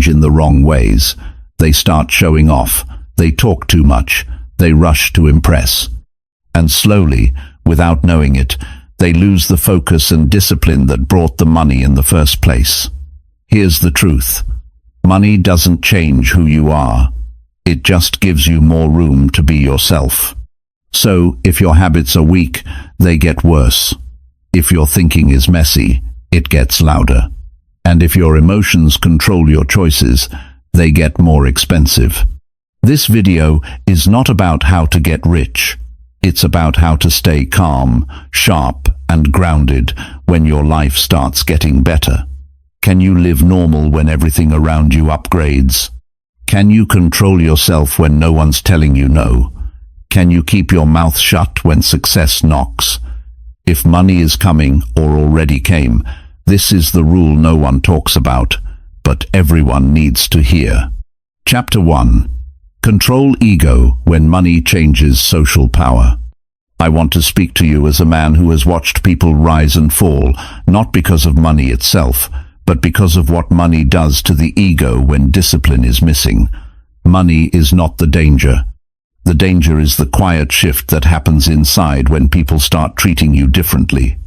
in the wrong ways. They start showing off. They talk too much. They rush to impress. And slowly, without knowing it, they lose the focus and discipline that brought the money in the first place. Here's the truth. Money doesn't change who you are. It just gives you more room to be yourself. So, if your habits are weak, they get worse. If your thinking is messy, it gets louder. And if your emotions control your choices, they get more expensive. This video is not about how to get rich. It's about how to stay calm, sharp, and grounded when your life starts getting better. Can you live normal when everything around you upgrades? Can you control yourself when no one's telling you no? Can you keep your mouth shut when success knocks? If money is coming or already came, this is the rule no one talks about, but everyone needs to hear. Chapter 1. Control ego when money changes social power. I want to speak to you as a man who has watched people rise and fall, not because of money itself, but because of what money does to the ego when discipline is missing. Money is not the danger. The danger is the quiet shift that happens inside when people start treating you differently.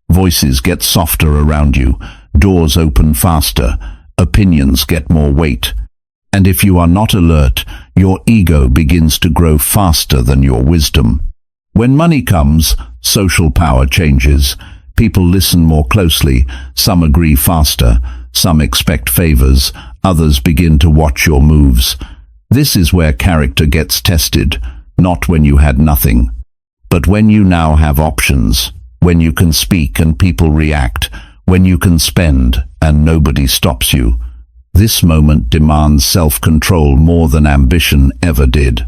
Voices get softer around you, doors open faster, opinions get more weight. And if you are not alert, your ego begins to grow faster than your wisdom. When money comes, social power changes. People listen more closely, some agree faster, some expect favors, others begin to watch your moves. This is where character gets tested, not when you had nothing, but when you now have options, when you can speak and people react, when you can spend and nobody stops you. This moment demands self-control more than ambition ever did.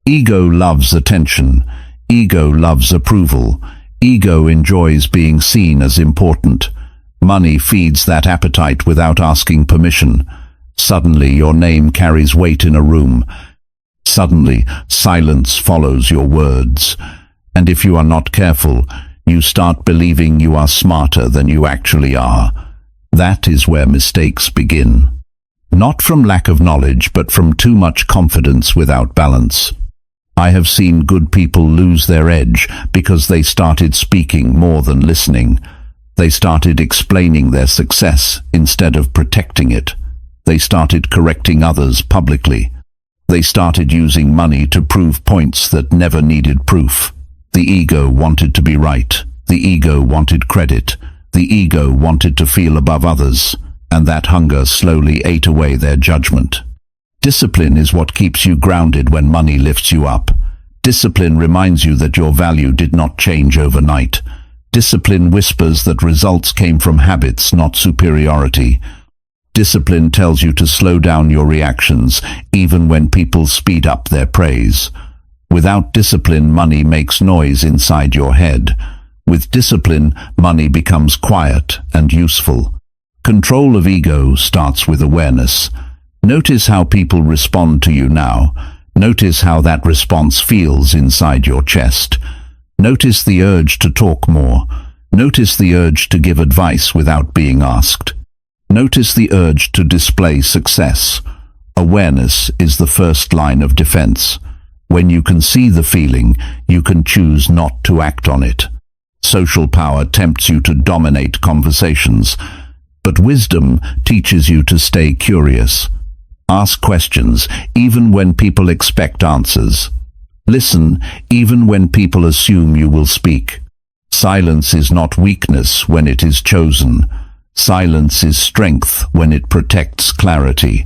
Ego loves attention. Ego loves approval. Ego enjoys being seen as important. Money feeds that appetite without asking permission. Suddenly your name carries weight in a room. Suddenly silence follows your words. And if you are not careful, you start believing you are smarter than you actually are. That is where mistakes begin. Not from lack of knowledge, but from too much confidence without balance. I have seen good people lose their edge because they started speaking more than listening. They started explaining their success instead of protecting it. They started correcting others publicly. They started using money to prove points that never needed proof. The ego wanted to be right. The ego wanted credit. The ego wanted to feel above others. And that hunger slowly ate away their judgment. Discipline is what keeps you grounded when money lifts you up. Discipline reminds you that your value did not change overnight. Discipline whispers that results came from habits, not superiority. Discipline tells you to slow down your reactions, even when people speed up their praise. Without discipline, money makes noise inside your head. With discipline, money becomes quiet and useful. Control of ego starts with awareness. Notice how people respond to you now. Notice how that response feels inside your chest. Notice the urge to talk more. Notice the urge to give advice without being asked. Notice the urge to display success. Awareness is the first line of defense. When you can see the feeling, you can choose not to act on it. Social power tempts you to dominate conversations. But wisdom teaches you to stay curious. Ask questions, even when people expect answers. Listen, even when people assume you will speak. Silence is not weakness when it is chosen. Silence is strength when it protects clarity.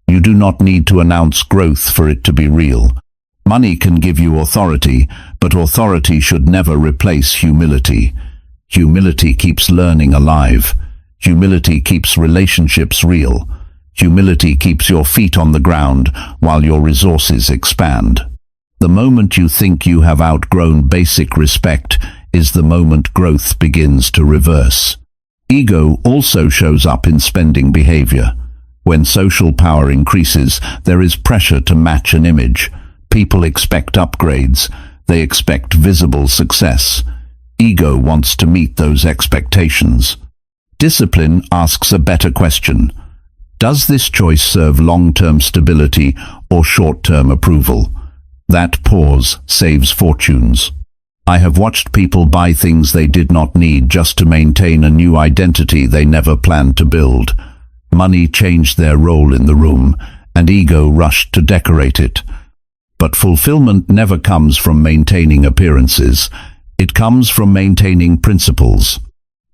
You do not need to announce growth for it to be real. Money can give you authority, but authority should never replace humility. Humility keeps learning alive. Humility keeps relationships real. Humility keeps your feet on the ground while your resources expand. The moment you think you have outgrown basic respect is the moment growth begins to reverse. Ego also shows up in spending behavior. When social power increases, there is pressure to match an image. People expect upgrades. They expect visible success. Ego wants to meet those expectations. Discipline asks a better question. Does this choice serve long-term stability or short-term approval? That pause saves fortunes. I have watched people buy things they did not need just to maintain a new identity they never planned to build. Money changed their role in the room, and ego rushed to decorate it. But fulfillment never comes from maintaining appearances. It comes from maintaining principles.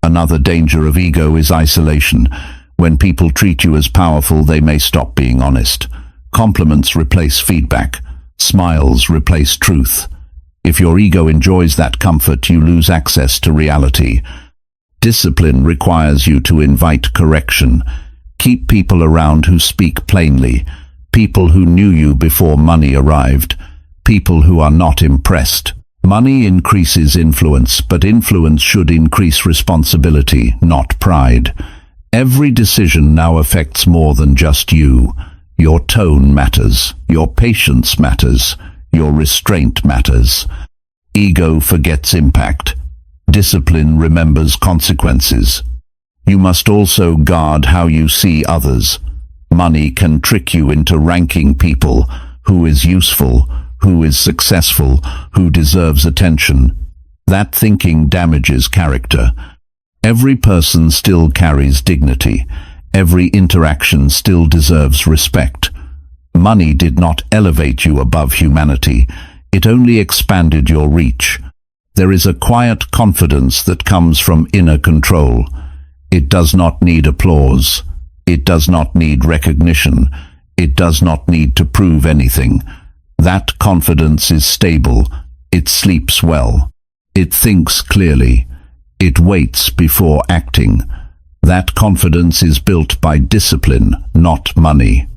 Another danger of ego is isolation. When people treat you as powerful, they may stop being honest. Compliments replace feedback. Smiles replace truth. If your ego enjoys that comfort, you lose access to reality. Discipline requires you to invite correction. Keep people around who speak plainly. People who knew you before money arrived. People who are not impressed. Money increases influence, but influence should increase responsibility, not pride. Every decision now affects more than just you. Your tone matters. Your patience matters. Your restraint matters. Ego forgets impact. Discipline remembers consequences. You must also guard how you see others. Money can trick you into ranking people: who is useful, who is successful, who deserves attention. That thinking damages character. Every person still carries dignity. Every interaction still deserves respect. Money did not elevate you above humanity. It only expanded your reach. There is a quiet confidence that comes from inner control. It does not need applause. It does not need recognition. It does not need to prove anything. That confidence is stable. It sleeps well. It thinks clearly. It waits before acting. That confidence is built by discipline, not money.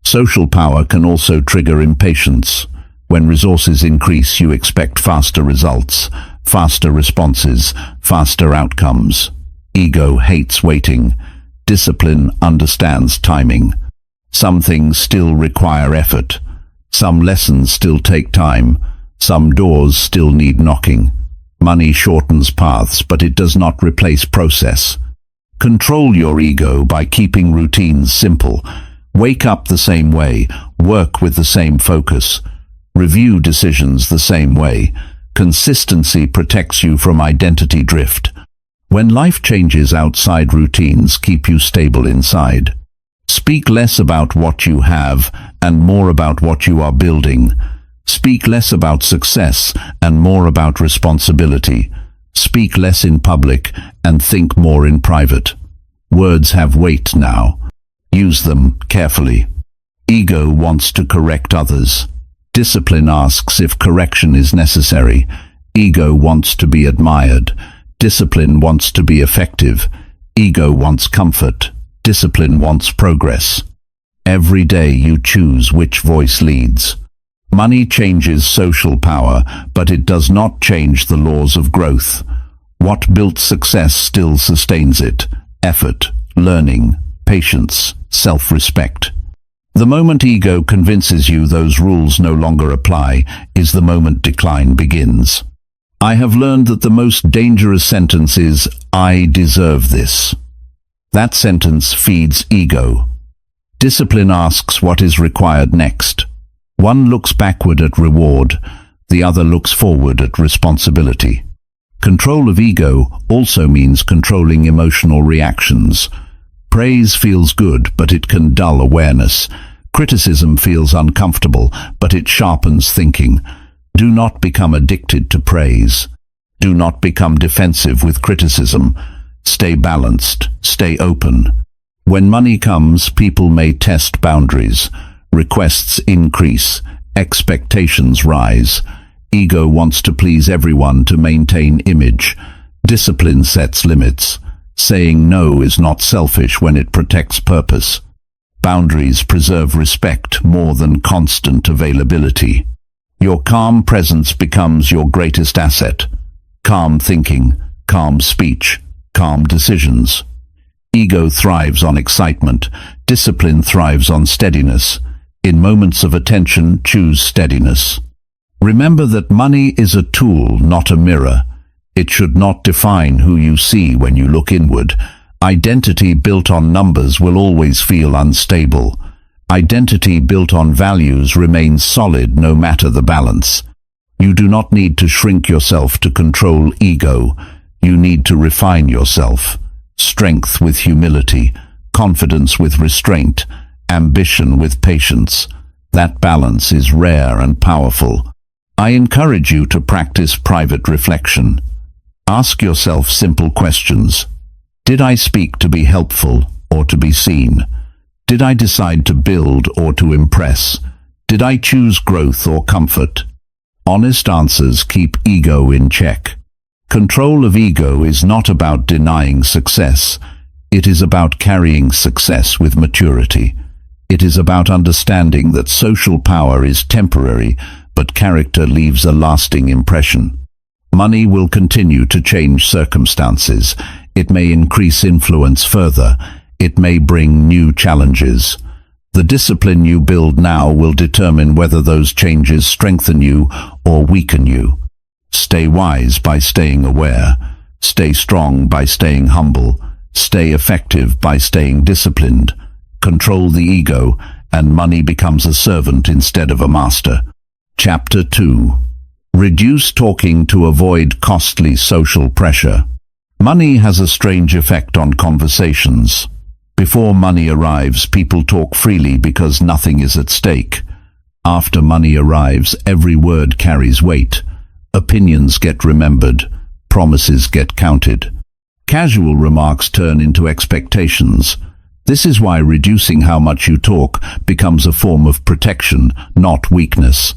Social power can also trigger impatience. When resources increase, you expect faster results, faster responses, faster outcomes. Ego hates waiting. Discipline understands timing. Some things still require effort. Some lessons still take time. Some doors still need knocking. Money shortens paths, but it does not replace process. Control your ego by keeping routines simple. Wake up the same way. Work with the same focus. Review decisions the same way. Consistency protects you from identity drift. When life changes outside routines, keep you stable inside. Speak less about what you have and more about what you are building. Speak less about success and more about responsibility. Speak less in public and think more in private. Words have weight now. Use them carefully. Ego wants to correct others. Discipline asks if correction is necessary. Ego wants to be admired. Discipline wants to be effective. Ego wants comfort. Discipline wants progress. Every day you choose which voice leads. Money changes social power, but it does not change the laws of growth. What built success still sustains it: effort, learning, patience, self-respect. The moment ego convinces you those rules no longer apply is the moment decline begins. I have learned that the most dangerous sentence is, "I deserve this." That sentence feeds ego. Discipline asks what is required next. One looks backward at reward, the other looks forward at responsibility. Control of ego also means controlling emotional reactions. Praise feels good, but it can dull awareness. Criticism feels uncomfortable, but it sharpens thinking. Do not become addicted to praise. Do not become defensive with criticism. Stay balanced. Stay open. When money comes, people may test boundaries. Requests increase. Expectations rise. Ego wants to please everyone to maintain image. Discipline sets limits. Saying no is not selfish when it protects purpose. Boundaries preserve respect more than constant availability. Your calm presence becomes your greatest asset. Calm thinking, calm speech, calm decisions. Ego thrives on excitement. Discipline thrives on steadiness. In moments of attention, choose steadiness. Remember that money is a tool, not a mirror. It should not define who you see when you look inward. Identity built on numbers will always feel unstable. Identity built on values remains solid no matter the balance. You do not need to shrink yourself to control ego. You need to refine yourself. Strength with humility, confidence with restraint, ambition with patience. That balance is rare and powerful. I encourage you to practice private reflection. Ask yourself simple questions. Did I speak to be helpful or to be seen? Did I decide to build or to impress? Did I choose growth or comfort? Honest answers keep ego in check. Control of ego is not about denying success. It is about carrying success with maturity. It is about understanding that social power is temporary, but character leaves a lasting impression. Money will continue to change circumstances. It may increase influence further. It may bring new challenges. The discipline you build now will determine whether those changes strengthen you or weaken you. Stay wise by staying aware. Stay strong by staying humble. Stay effective by staying disciplined. Control the ego, and money becomes a servant instead of a master. Chapter 2. Reduce talking to avoid costly social pressure. Money has a strange effect on conversations. Before money arrives, people talk freely because nothing is at stake. After money arrives, every word carries weight. Opinions get remembered. Promises get counted. Casual remarks turn into expectations. This is why reducing how much you talk becomes a form of protection, not weakness.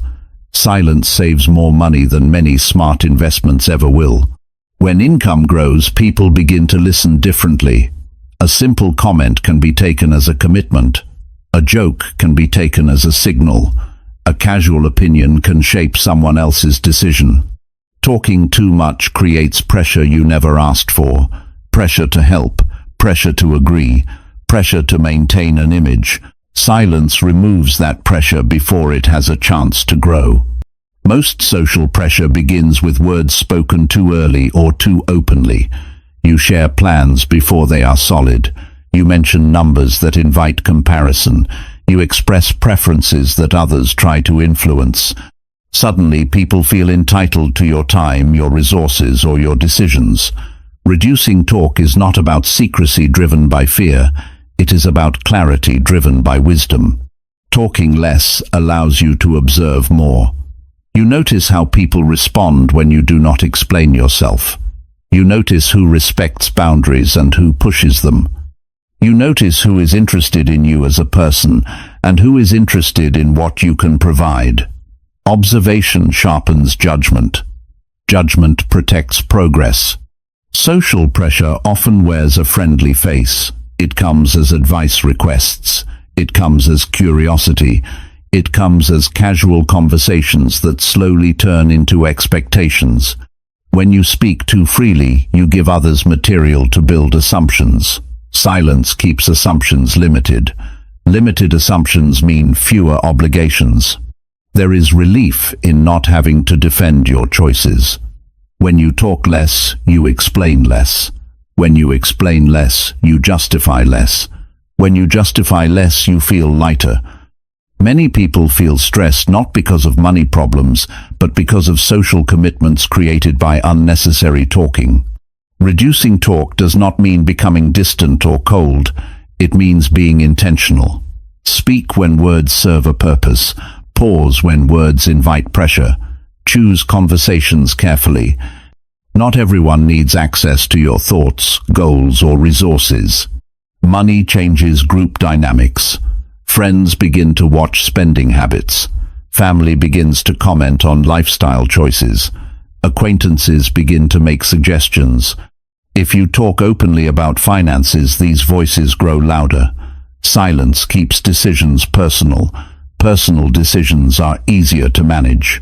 Silence saves more money than many smart investments ever will. When income grows, people begin to listen differently. A simple comment can be taken as a commitment. A joke can be taken as a signal. A casual opinion can shape someone else's decision. Talking too much creates pressure you never asked for. Pressure to help, pressure to agree, pressure to maintain an image. Silence removes that pressure before it has a chance to grow. Most social pressure begins with words spoken too early or too openly. You share plans before they are solid. You mention numbers that invite comparison. You express preferences that others try to influence. Suddenly, people feel entitled to your time, your resources, or your decisions. Reducing talk is not about secrecy driven by fear. It is about clarity driven by wisdom. Talking less allows you to observe more. You notice how people respond when you do not explain yourself. You notice who respects boundaries and who pushes them. You notice who is interested in you as a person and who is interested in what you can provide. Observation sharpens judgment. Judgment protects progress. Social pressure often wears a friendly face. It comes as advice requests. It comes as curiosity. It comes as casual conversations that slowly turn into expectations. When you speak too freely, you give others material to build assumptions. Silence keeps assumptions limited. Limited assumptions mean fewer obligations. There is relief in not having to defend your choices. When you talk less, you explain less. When you explain less, you justify less. When you justify less, you feel lighter. Many people feel stressed not because of money problems, but because of social commitments created by unnecessary talking. Reducing talk does not mean becoming distant or cold. It means being intentional. Speak when words serve a purpose. Pause when words invite pressure. Choose conversations carefully. Not everyone needs access to your thoughts, goals, or resources. Money changes group dynamics. Friends begin to watch spending habits. Family begins to comment on lifestyle choices. Acquaintances begin to make suggestions. If you talk openly about finances, these voices grow louder. Silence keeps decisions personal. Personal decisions are easier to manage.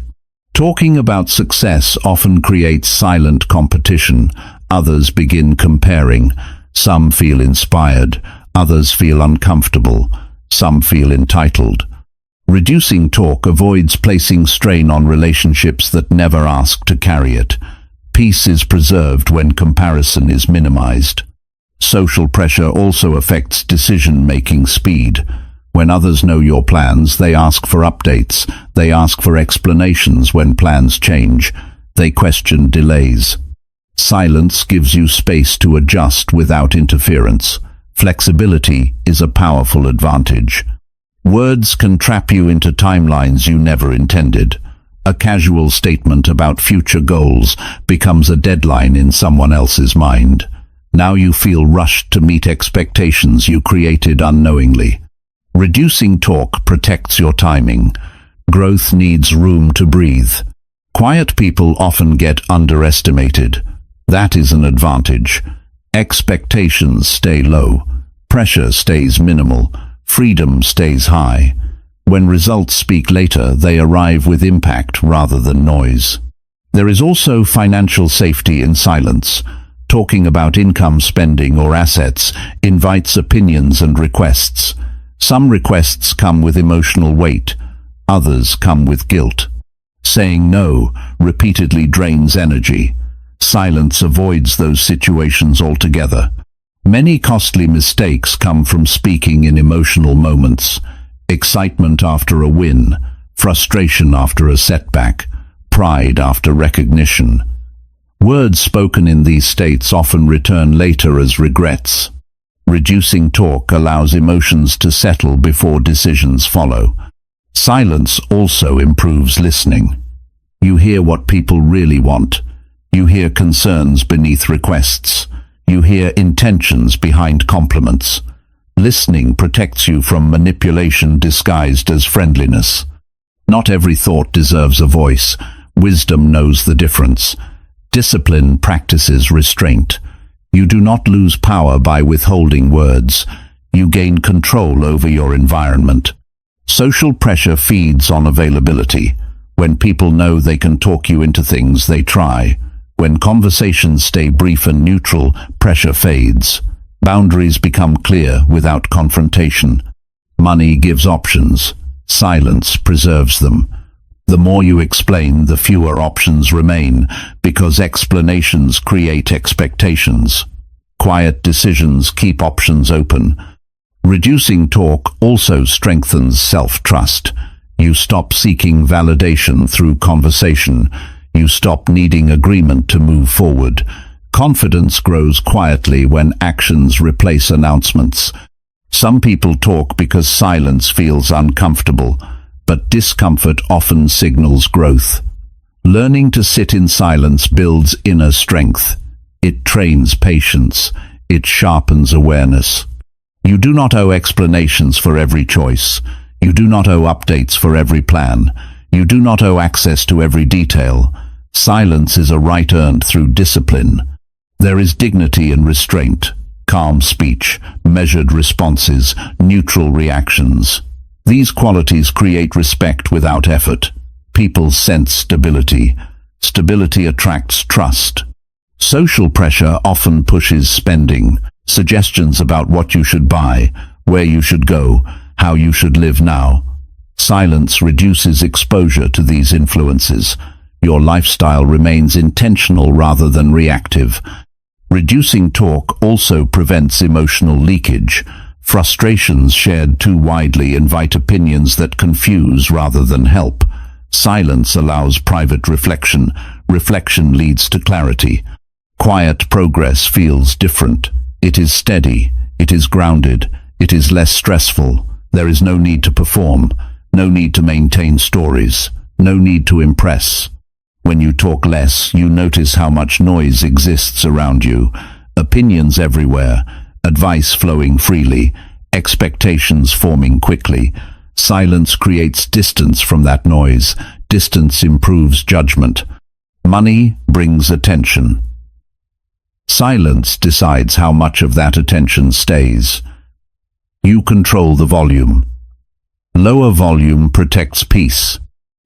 Talking about success often creates silent competition. Others begin comparing. Some feel inspired. Others feel uncomfortable. Some feel entitled. Reducing talk avoids placing strain on relationships that never ask to carry it. Peace is preserved when comparison is minimized. Social pressure also affects decision-making speed. When others know your plans, they ask for updates. They ask for explanations when plans change. They question delays. Silence gives you space to adjust without interference. Flexibility is a powerful advantage. Words can trap you into timelines you never intended. A casual statement about future goals becomes a deadline in someone else's mind. Now you feel rushed to meet expectations you created unknowingly. Reducing talk protects your timing. Growth needs room to breathe. Quiet people often get underestimated. That is an advantage. Expectations stay low. Pressure stays minimal. Freedom stays high. When results speak later, they arrive with impact rather than noise. There is also financial safety in silence. Talking about income, spending, or assets invites opinions and requests. Some requests come with emotional weight. Others come with guilt. Saying no repeatedly drains energy. Silence avoids those situations altogether. Many costly mistakes come from speaking in emotional moments. Excitement after a win, frustration after a setback, pride after recognition. Words spoken in these states often return later as regrets. Reducing talk allows emotions to settle before decisions follow. Silence also improves listening. You hear what people really want. You hear concerns beneath requests. You hear intentions behind compliments. Listening protects you from manipulation disguised as friendliness. Not every thought deserves a voice. Wisdom knows the difference. Discipline practices restraint. You do not lose power by withholding words. You gain control over your environment. Social pressure feeds on availability. When people know they can talk you into things, they try. When conversations stay brief and neutral, pressure fades. Boundaries become clear without confrontation. Money gives options. Silence preserves them. The more you explain, the fewer options remain, because explanations create expectations. Quiet decisions keep options open. Reducing talk also strengthens self-trust. You stop seeking validation through conversation. You stop needing agreement to move forward. Confidence grows quietly when actions replace announcements. Some people talk because silence feels uncomfortable, but discomfort often signals growth. Learning to sit in silence builds inner strength. It trains patience. It sharpens awareness. You do not owe explanations for every choice. You do not owe updates for every plan. You do not owe access to every detail. Silence is a right earned through discipline. There is dignity in restraint, calm speech, measured responses, neutral reactions. These qualities create respect without effort. People sense stability. Stability attracts trust. Social pressure often pushes spending. Suggestions about what you should buy, where you should go, how you should live now. Silence reduces exposure to these influences. Your lifestyle remains intentional rather than reactive. Reducing talk also prevents emotional leakage. Frustrations shared too widely invite opinions that confuse rather than help. Silence allows private reflection. Reflection leads to clarity. Quiet progress feels different. It is steady. It is grounded. It is less stressful. There is no need to perform. No need to maintain stories. No need to impress. When you talk less, you notice how much noise exists around you. Opinions everywhere. Advice flowing freely. Expectations forming quickly. Silence creates distance from that noise. Distance improves judgment. Money brings attention. Silence decides how much of that attention stays. You control the volume. Lower volume protects peace.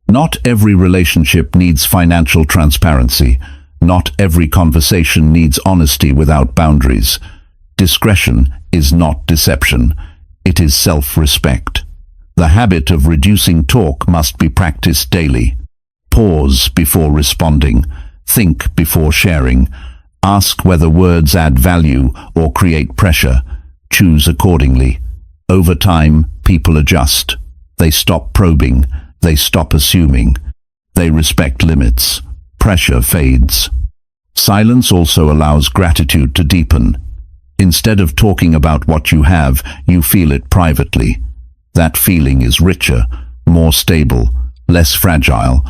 Not every relationship needs financial transparency. Not every conversation needs honesty without boundaries. Discretion is not deception. It is self-respect. The habit of reducing talk must be practiced daily. Pause before responding. Think before sharing. Ask whether words add value or create pressure. Choose accordingly. Over time, people adjust. They stop probing. They stop assuming. They respect limits. Pressure fades. Silence also allows gratitude to deepen. Instead of talking about what you have, you feel it privately. That feeling is richer, more stable, less fragile.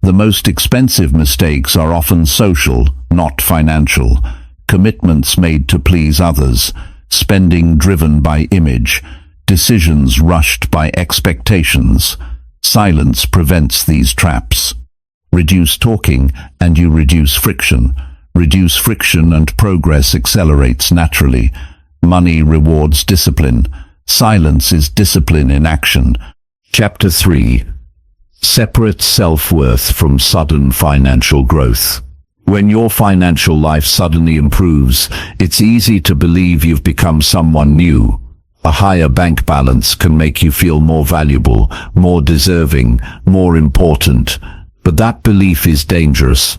The most expensive mistakes are often social, not financial. Commitments made to please others, spending driven by image, decisions rushed by expectations. Silence prevents these traps. Reduce talking and you reduce friction. Reduce friction and progress accelerates naturally. Money rewards discipline. Silence is discipline in action. Chapter 3. Separate self-worth from sudden financial growth. When your financial life suddenly improves, it's easy to believe you've become someone new. A higher bank balance can make you feel more valuable, more deserving, more important. But that belief is dangerous.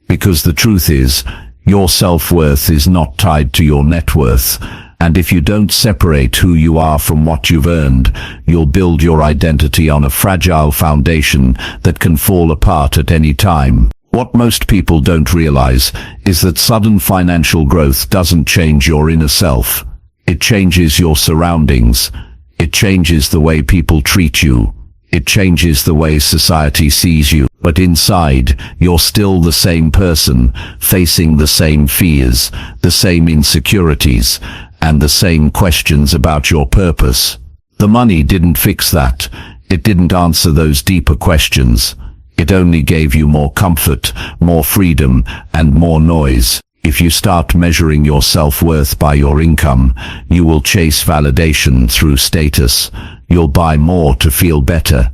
Because the truth is, your self-worth is not tied to your net worth. And if you don't separate who you are from what you've earned, you'll build your identity on a fragile foundation that can fall apart at any time. What most people don't realize is that sudden financial growth doesn't change your inner self. It changes your surroundings. It changes the way people treat you. It changes the way society sees you. But inside, you're still the same person, facing the same fears, the same insecurities, and the same questions about your purpose. The money didn't fix that. It didn't answer those deeper questions. It only gave you more comfort, more freedom, and more noise. If you start measuring your self-worth by your income, you will chase validation through status. You'll buy more to feel better.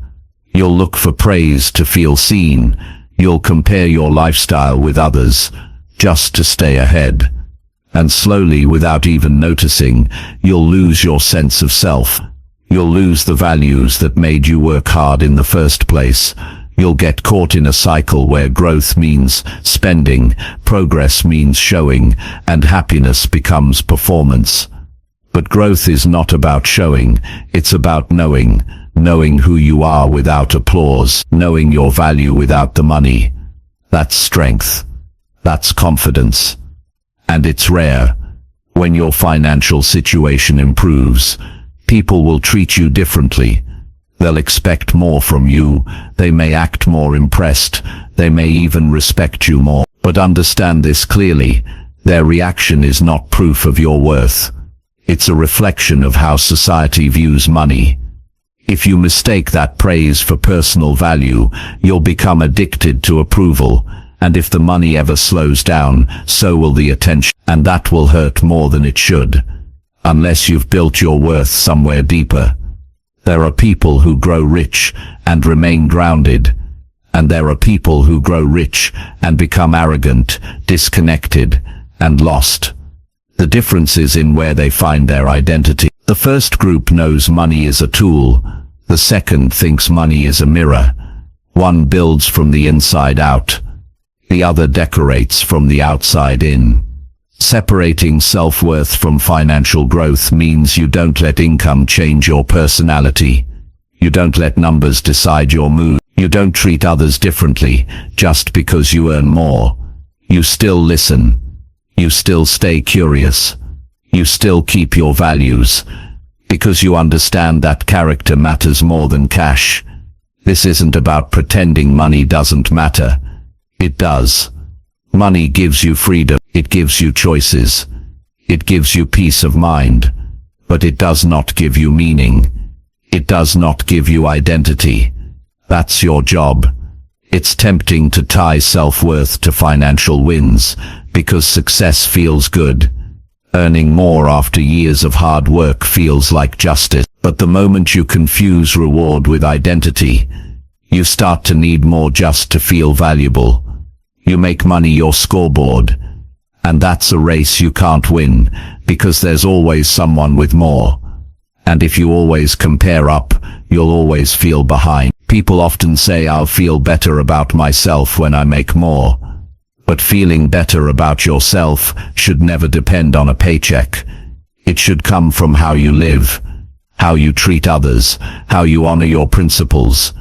You'll look for praise to feel seen. You'll compare your lifestyle with others, just to stay ahead. And slowly, without even noticing, you'll lose your sense of self. You'll lose the values that made you work hard in the first place. You'll get caught in a cycle where growth means spending, progress means showing, and happiness becomes performance. But growth is not about showing, it's about knowing. Knowing who you are without applause, knowing your value without the money. That's strength. That's confidence. And it's rare. When your financial situation improves, people will treat you differently. They'll expect more from you. They may act more impressed. They may even respect you more. But understand this clearly. Their reaction is not proof of your worth. It's a reflection of how society views money. If you mistake that praise for personal value, you'll become addicted to approval. And if the money ever slows down, so will the attention. And that will hurt more than it should. Unless you've built your worth somewhere deeper. There are people who grow rich and remain grounded. And there are people who grow rich and become arrogant, disconnected, and lost. The difference is in where they find their identity. The first group knows money is a tool. The second thinks money is a mirror. One builds from the inside out. The other decorates from the outside in. Separating self-worth from financial growth means you don't let income change your personality. You don't let numbers decide your mood. You don't treat others differently just because you earn more. You still listen. You still stay curious. You still keep your values. Because you understand that character matters more than cash. This isn't about pretending money doesn't matter. It does. Money gives you freedom. It gives you choices. It gives you peace of mind. But it does not give you meaning. It does not give you identity. That's your job. It's tempting to tie self-worth to financial wins, because success feels good. Earning more after years of hard work feels like justice. But the moment you confuse reward with identity, you start to need more just to feel valuable. You make money your scoreboard. And that's a race you can't win, because there's always someone with more. And if you always compare up, you'll always feel behind. People often say I'll feel better about myself when I make more. But feeling better about yourself should never depend on a paycheck. It should come from how you live, how you treat others, how you honor your principles.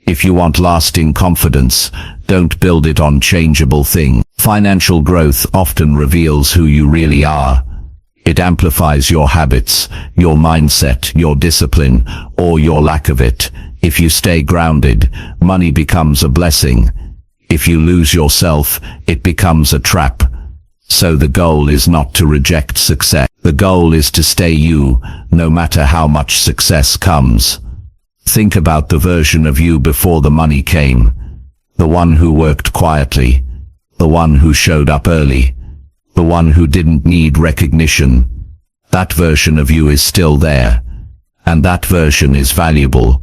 If you want lasting confidence, don't build it on changeable things. Financial growth often reveals who you really are. It amplifies your habits, your mindset, your discipline, or your lack of it. If you stay grounded, money becomes a blessing. If you lose yourself, it becomes a trap. So the goal is not to reject success. The goal is to stay you, no matter how much success comes. Think about the version of you before the money came. The one who worked quietly. The one who showed up early. The one who didn't need recognition. That version of you is still there. And that version is valuable.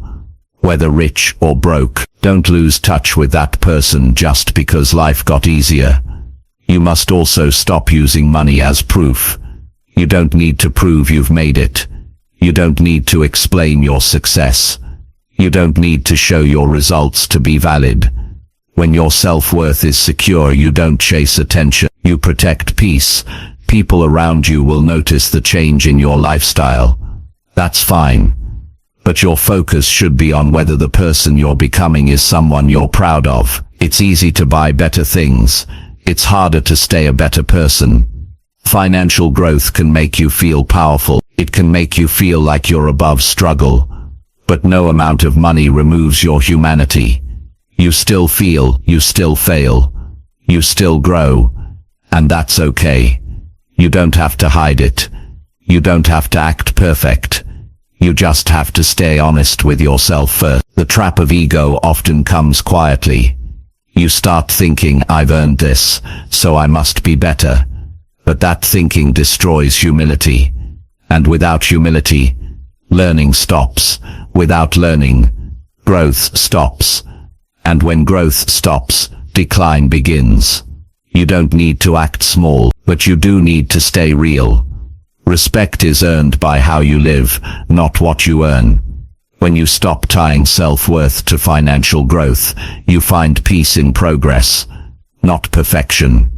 Whether rich or broke, don't lose touch with that person just because life got easier. You must also stop using money as proof. You don't need to prove you've made it. You don't need to explain your success. You don't need to show your results to be valid. When your self-worth is secure, you don't chase attention. You protect peace. People around you will notice the change in your lifestyle. That's fine. But your focus should be on whether the person you're becoming is someone you're proud of. It's easy to buy better things. It's harder to stay a better person. Financial growth can make you feel powerful. It can make you feel like you're above struggle. But no amount of money removes your humanity. You still feel, you still fail, you still grow, and that's okay. You don't have to hide it. You don't have to act perfect. You just have to stay honest with yourself first. The trap of ego often comes quietly. You start thinking, I've earned this, so I must be better. But that thinking destroys humility. And without humility, learning stops. Without learning, growth stops. And when growth stops, decline begins. You don't need to act small, but you do need to stay real. Respect is earned by how you live, not what you earn. When you stop tying self-worth to financial growth, you find peace in progress, not perfection.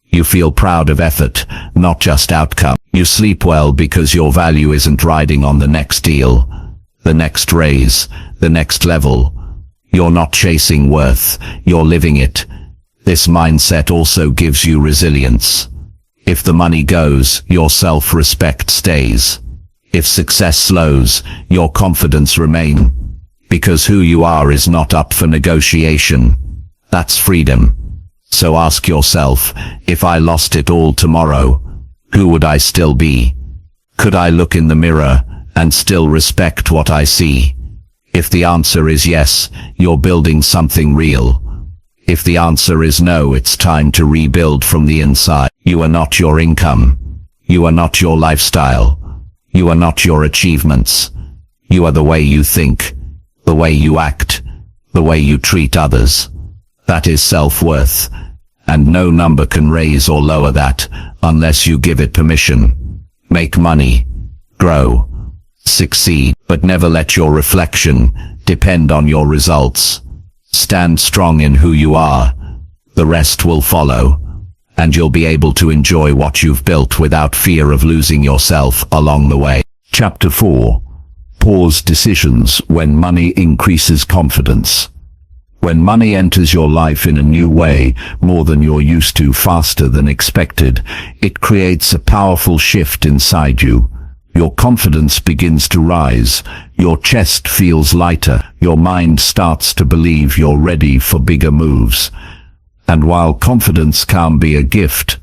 You feel proud of effort, not just outcome. You sleep well because your value isn't riding on the next deal, the next raise, the next level. You're not chasing worth, you're living it. This mindset also gives you resilience. If the money goes, your self-respect stays. If success slows, your confidence remains. Because who you are is not up for negotiation. That's freedom. So ask yourself, if I lost it all tomorrow, who would I still be? Could I look in the mirror and still respect what I see? If the answer is yes, you're building something real. If the answer is no, it's time to rebuild from the inside. You are not your income. You are not your lifestyle. You are not your achievements. You are the way you think, the way you act, the way you treat others. That is self-worth, and no number can raise or lower that unless you give it permission. Make money, grow, succeed, but never let your reflection depend on your results. Stand strong in who you are. The rest will follow, and you'll be able to enjoy what you've built without fear of losing yourself along the way. Chapter 4. Pause decisions when money increases confidence. When money enters your life in a new way, more than you're used to, faster than expected, it creates a powerful shift inside you. Your confidence begins to rise, your chest feels lighter, your mind starts to believe you're ready for bigger moves. And while confidence can be a gift,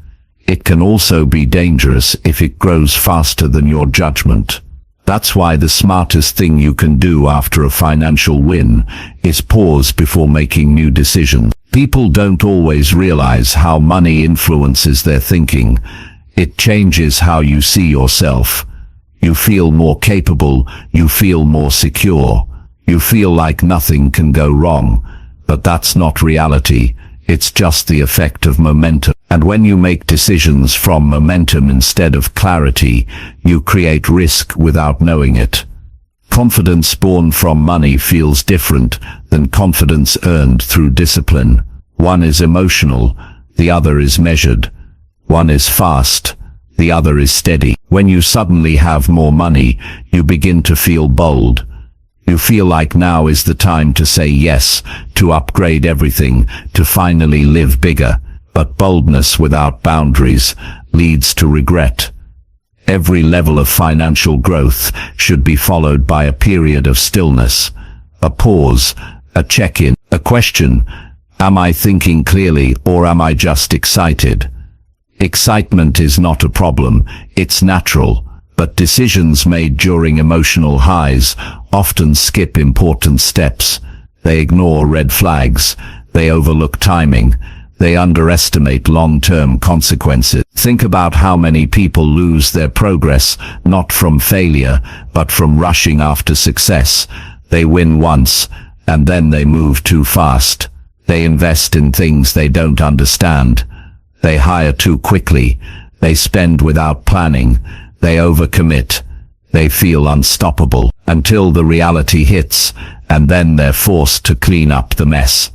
it can also be dangerous if it grows faster than your judgment. That's why the smartest thing you can do after a financial win is pause before making new decisions. People don't always realize how money influences their thinking. It changes how you see yourself. You feel more capable, you feel more secure, you feel like nothing can go wrong. But that's not reality, it's just the effect of momentum. And when you make decisions from momentum instead of clarity, you create risk without knowing it. Confidence born from money feels different than confidence earned through discipline. One is emotional, the other is measured. One is fast, the other is steady. When you suddenly have more money, you begin to feel bold. You feel like now is the time to say yes, to upgrade everything, to finally live bigger. But boldness without boundaries leads to regret. Every level of financial growth should be followed by a period of stillness, a pause, a check-in, a question. Am I thinking clearly, or am I just excited? Excitement is not a problem, it's natural, but decisions made during emotional highs often skip important steps. They ignore red flags, they overlook timing, they underestimate long-term consequences. Think about how many people lose their progress, not from failure, but from rushing after success. They win once, and then they move too fast. They invest in things they don't understand. They hire too quickly. They spend without planning. They overcommit. They feel unstoppable until the reality hits, and then they're forced to clean up the mess.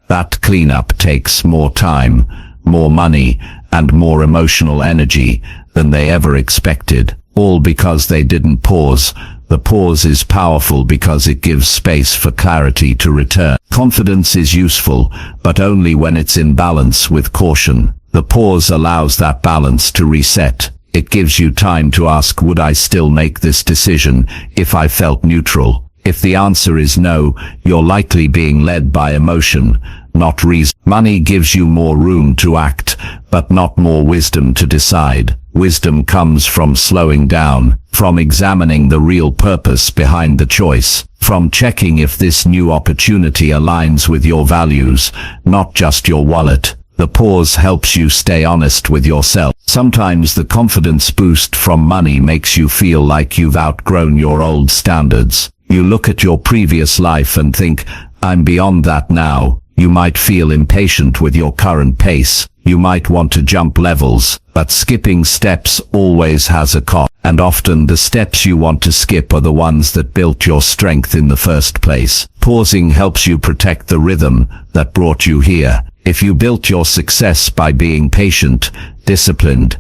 That cleanup takes more time, more money, and more emotional energy than they ever expected, all because they didn't pause. The pause is powerful because it gives space for clarity to return. Confidence is useful, but only when it's in balance with caution. The pause allows that balance to reset. It gives you time to ask, would I still make this decision if I felt neutral? If the answer is no, you're likely being led by emotion, not reason. Money gives you more room to act, but not more wisdom to decide. Wisdom comes from slowing down, from examining the real purpose behind the choice, from checking if this new opportunity aligns with your values, not just your wallet. The pause helps you stay honest with yourself. Sometimes the confidence boost from money makes you feel like you've outgrown your old standards. You look at your previous life and think, I'm beyond that now. You might feel impatient with your current pace. You might want to jump levels, but skipping steps always has a cost. And often the steps you want to skip are the ones that built your strength in the first place. Pausing helps you protect the rhythm that brought you here. If you built your success by being patient, disciplined,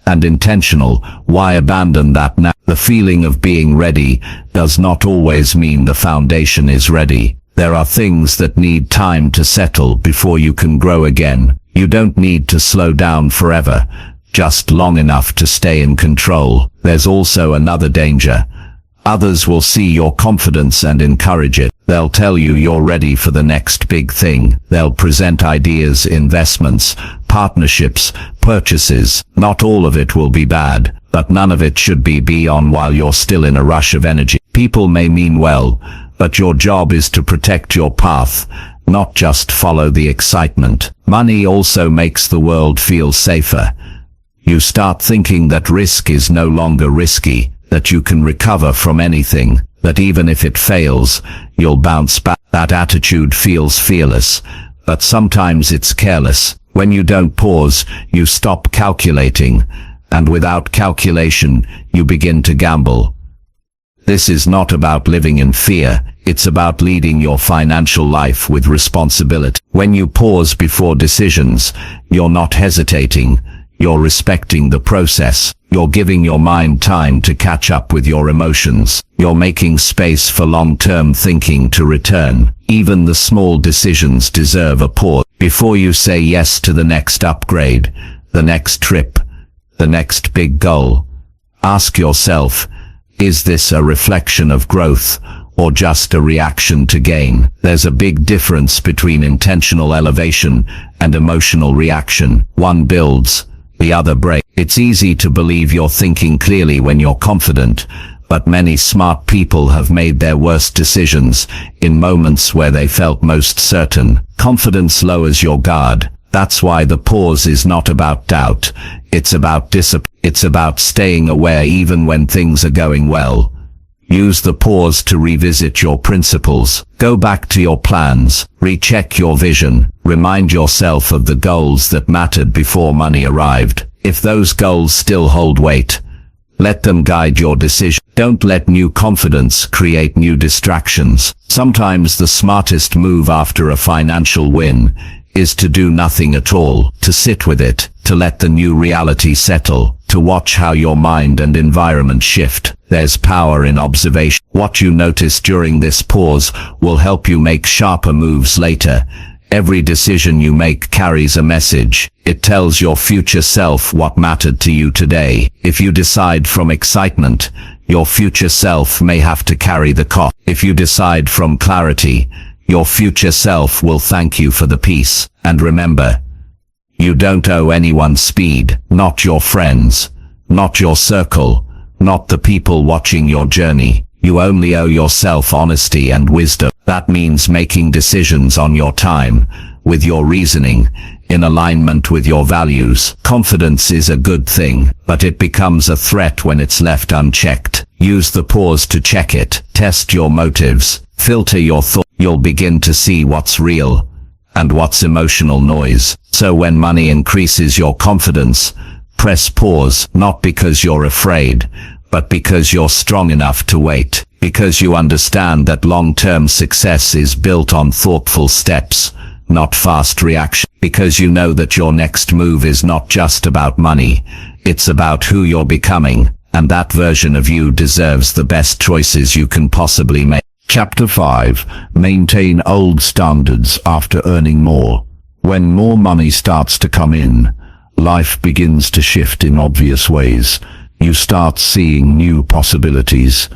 and intentional, why abandon that now? The feeling of being ready does not always mean the foundation is ready. There are things that need time to settle before you can grow again. You don't need to slow down forever, just long enough to stay in control. There's also another danger. Others will see your confidence and encourage it. They'll tell you you're ready for the next big thing. They'll present ideas, investments, partnerships, purchases. Not all of it will be bad, but none of it should be on while you're still in a rush of energy. People may mean well, but your job is to protect your path, not just follow the excitement. Money also makes the world feel safer. You start thinking that risk is no longer risky, that you can recover from anything, that even if it fails, you'll bounce back. That attitude feels fearless, but sometimes it's careless. When you don't pause, you stop calculating, and without calculation, you begin to gamble. This is not about living in fear, it's about leading your financial life with responsibility. When you pause before decisions, you're not hesitating, you're respecting the process. You're giving your mind time to catch up with your emotions. You're making space for long-term thinking to return. Even the small decisions deserve a pause. Before you say yes to the next upgrade, the next trip, the next big goal, ask yourself, is this a reflection of growth or just a reaction to gain? There's a big difference between intentional elevation and emotional reaction. One builds, the other breaks. It's easy to believe you're thinking clearly when you're confident, but many smart people have made their worst decisions in moments where they felt most certain. Confidence lowers your guard. That's why the pause is not about doubt. It's about discipline. It's about staying aware even when things are going well. Use the pause to revisit your principles. Go back to your plans. Recheck your vision. Remind yourself of the goals that mattered before money arrived. If those goals still hold weight, let them guide your decision. Don't let new confidence create new distractions. Sometimes the smartest move after a financial win is to do nothing at all, to sit with it, to let the new reality settle, to watch how your mind and environment shift. There's power in observation. What you notice during this pause will help you make sharper moves later. Every decision you make carries a message. It tells your future self what mattered to you today. If you decide from excitement, your future self may have to carry the cost. If you decide from clarity, your future self will thank you for the peace. And remember, you don't owe anyone speed, not your friends, not your circle, not the people watching your journey. You only owe yourself honesty and wisdom. That means making decisions on your time, with your reasoning, in alignment with your values. Confidence is a good thing, but it becomes a threat when it's left unchecked. Use the pause to check it. Test your motives. Filter your thoughts. You'll begin to see what's real and what's emotional noise. So when money increases your confidence, press pause, not because you're afraid, but because you're strong enough to wait. Because you understand that long-term success is built on thoughtful steps, not fast reaction. Because you know that your next move is not just about money, it's about who you're becoming, and that version of you deserves the best choices you can possibly make. Chapter 5. Maintain old standards after earning more. When more money starts to come in, life begins to shift in obvious ways. You start seeing new possibilities.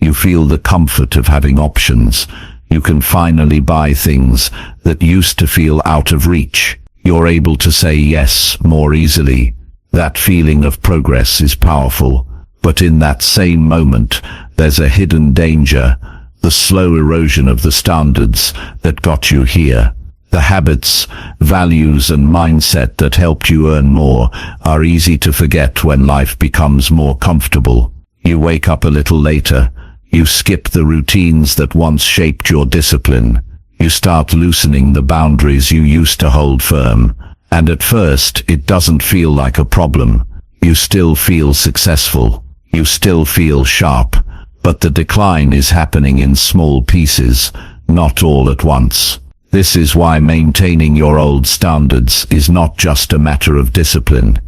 You feel the comfort of having options. You can finally buy things that used to feel out of reach. You're able to say yes more easily. That feeling of progress is powerful, but in that same moment, there's a hidden danger, the slow erosion of the standards that got you here. The habits, values, and mindset that helped you earn more are easy to forget when life becomes more comfortable. You wake up a little later. You skip the routines that once shaped your discipline. You start loosening the boundaries you used to hold firm. And at first, it doesn't feel like a problem. You still feel successful. You still feel sharp. But the decline is happening in small pieces, not all at once. This is why maintaining your old standards is not just a matter of discipline.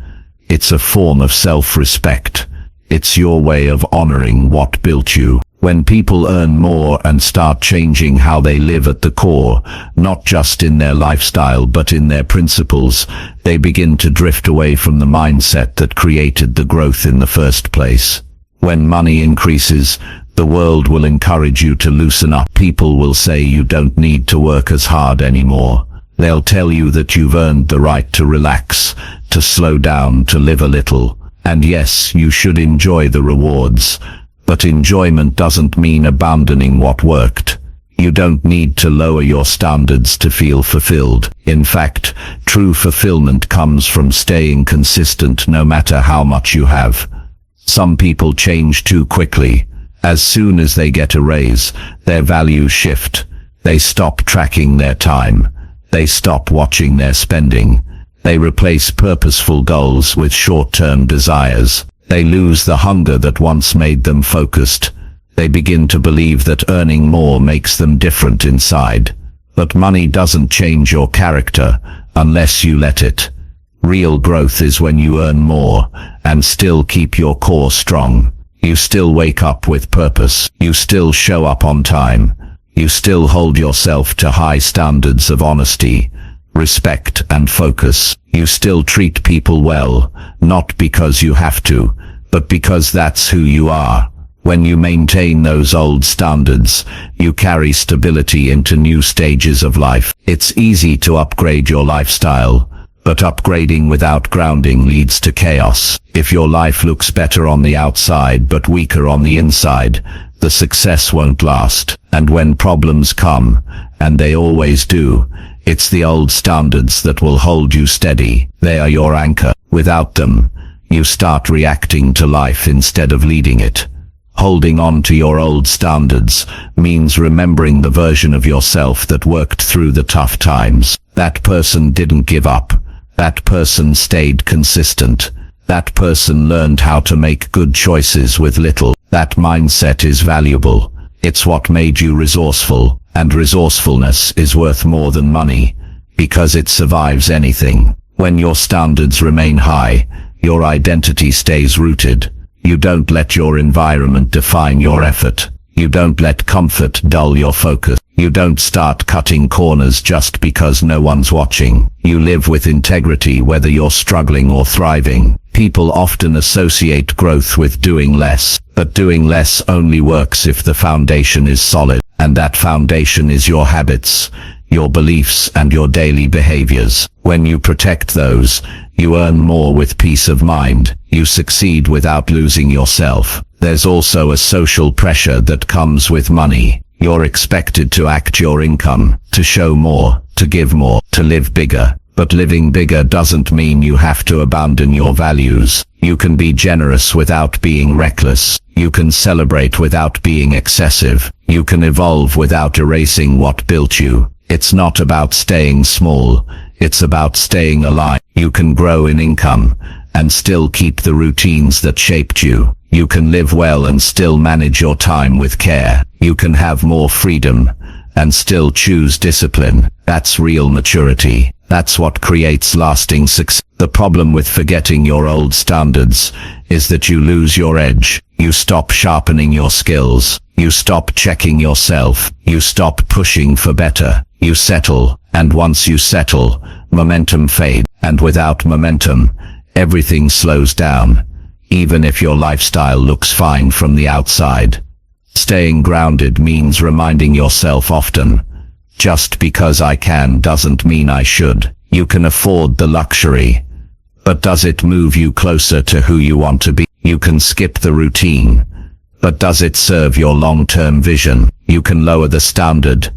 It's a form of self-respect. It's your way of honoring what built you. When people earn more and start changing how they live at the core, not just in their lifestyle but in their principles, they begin to drift away from the mindset that created the growth in the first place. When money increases, the world will encourage you to loosen up. People will say you don't need to work as hard anymore. They'll tell you that you've earned the right to relax, to slow down, to live a little. And yes, you should enjoy the rewards. But enjoyment doesn't mean abandoning what worked. You don't need to lower your standards to feel fulfilled. In fact, true fulfillment comes from staying consistent no matter how much you have. Some people change too quickly. As soon as they get a raise, their values shift. They stop tracking their time. They stop watching their spending. They replace purposeful goals with short-term desires. They lose the hunger that once made them focused. They begin to believe that earning more makes them different inside. But money doesn't change your character unless you let it. Real growth is when you earn more and still keep your core strong. You still wake up with purpose. You still show up on time. You still hold yourself to high standards of honesty, respect, and focus. You still treat people well, not because you have to, but because that's who you are. When you maintain those old standards, you carry stability into new stages of life. It's easy to upgrade your lifestyle, but upgrading without grounding leads to chaos. If your life looks better on the outside but weaker on the inside, the success won't last. And when problems come, and they always do, it's the old standards that will hold you steady. They are your anchor. Without them, you start reacting to life instead of leading it. Holding on to your old standards means remembering the version of yourself that worked through the tough times. That person didn't give up. That person stayed consistent. That person learned how to make good choices with little. That mindset is valuable. It's what made you resourceful, and resourcefulness is worth more than money. because it survives anything. When your standards remain high, your identity stays rooted. You don't let your environment define your effort. You don't let comfort dull your focus. You don't start cutting corners just because no one's watching. You live with integrity whether you're struggling or thriving. People often associate growth with doing less, but doing less only works if the foundation is solid, and that foundation is your habits, your beliefs, and your daily behaviors. When you protect those, you earn more with peace of mind. You succeed without losing yourself. There's also a social pressure that comes with money. You're expected to act your income, to show more, to give more, to live bigger. But living bigger doesn't mean you have to abandon your values. You can be generous without being reckless. You can celebrate without being excessive. You can evolve without erasing what built you. It's not about staying small. It's about staying alive. You can grow in income and still keep the routines that shaped you. You can live well and still manage your time with care. You can have more freedom and still choose discipline. That's real maturity. That's what creates lasting success. The problem with forgetting your old standards is that you lose your edge. You stop sharpening your skills. You stop checking yourself. You stop pushing for better. You settle, and once you settle, momentum fades. And without momentum, everything slows down, even if your lifestyle looks fine from the outside. Staying grounded means reminding yourself often, just because I can doesn't mean I should. You can afford the luxury, but does it move you closer to who you want to be? You can skip the routine, but does it serve your long-term vision? You can lower the standard,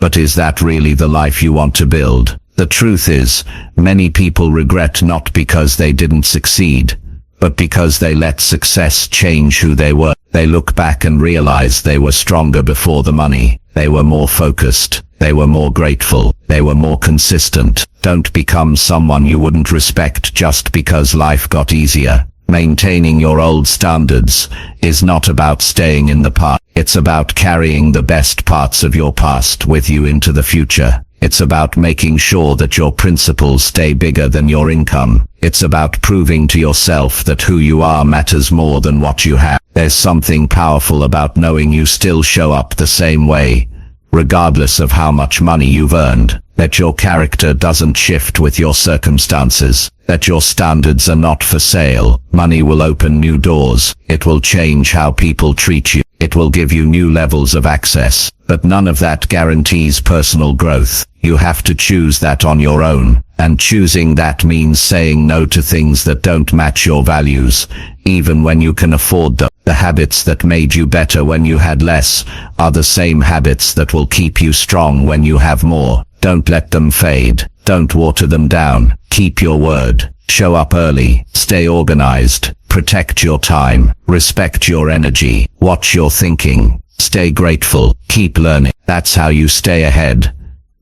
but is that really the life you want to build? The truth is, many people regret not because they didn't succeed, but because they let success change who they were. They look back and realize they were stronger before the money. They were more focused. They were more grateful. They were more consistent. Don't become someone you wouldn't respect just because life got easier. Maintaining your old standards is not about staying in the past. It's about carrying the best parts of your past with you into the future. It's about making sure that your principles stay bigger than your income. It's about proving to yourself that who you are matters more than what you have. There's something powerful about knowing you still show up the same way, regardless of how much money you've earned. That your character doesn't shift with your circumstances. That your standards are not for sale. Money will open new doors. It will change how people treat you. It will give you new levels of access. But none of that guarantees personal growth. You have to choose that on your own. And choosing that means saying no to things that don't match your values, even when you can afford them. The habits that made you better when you had less are the same habits that will keep you strong when you have more. Don't let them fade. Don't water them down. Keep your word. Show up early. Stay organized. Protect your time. Respect your energy. Watch your thinking. Stay grateful. Keep learning. That's how you stay ahead.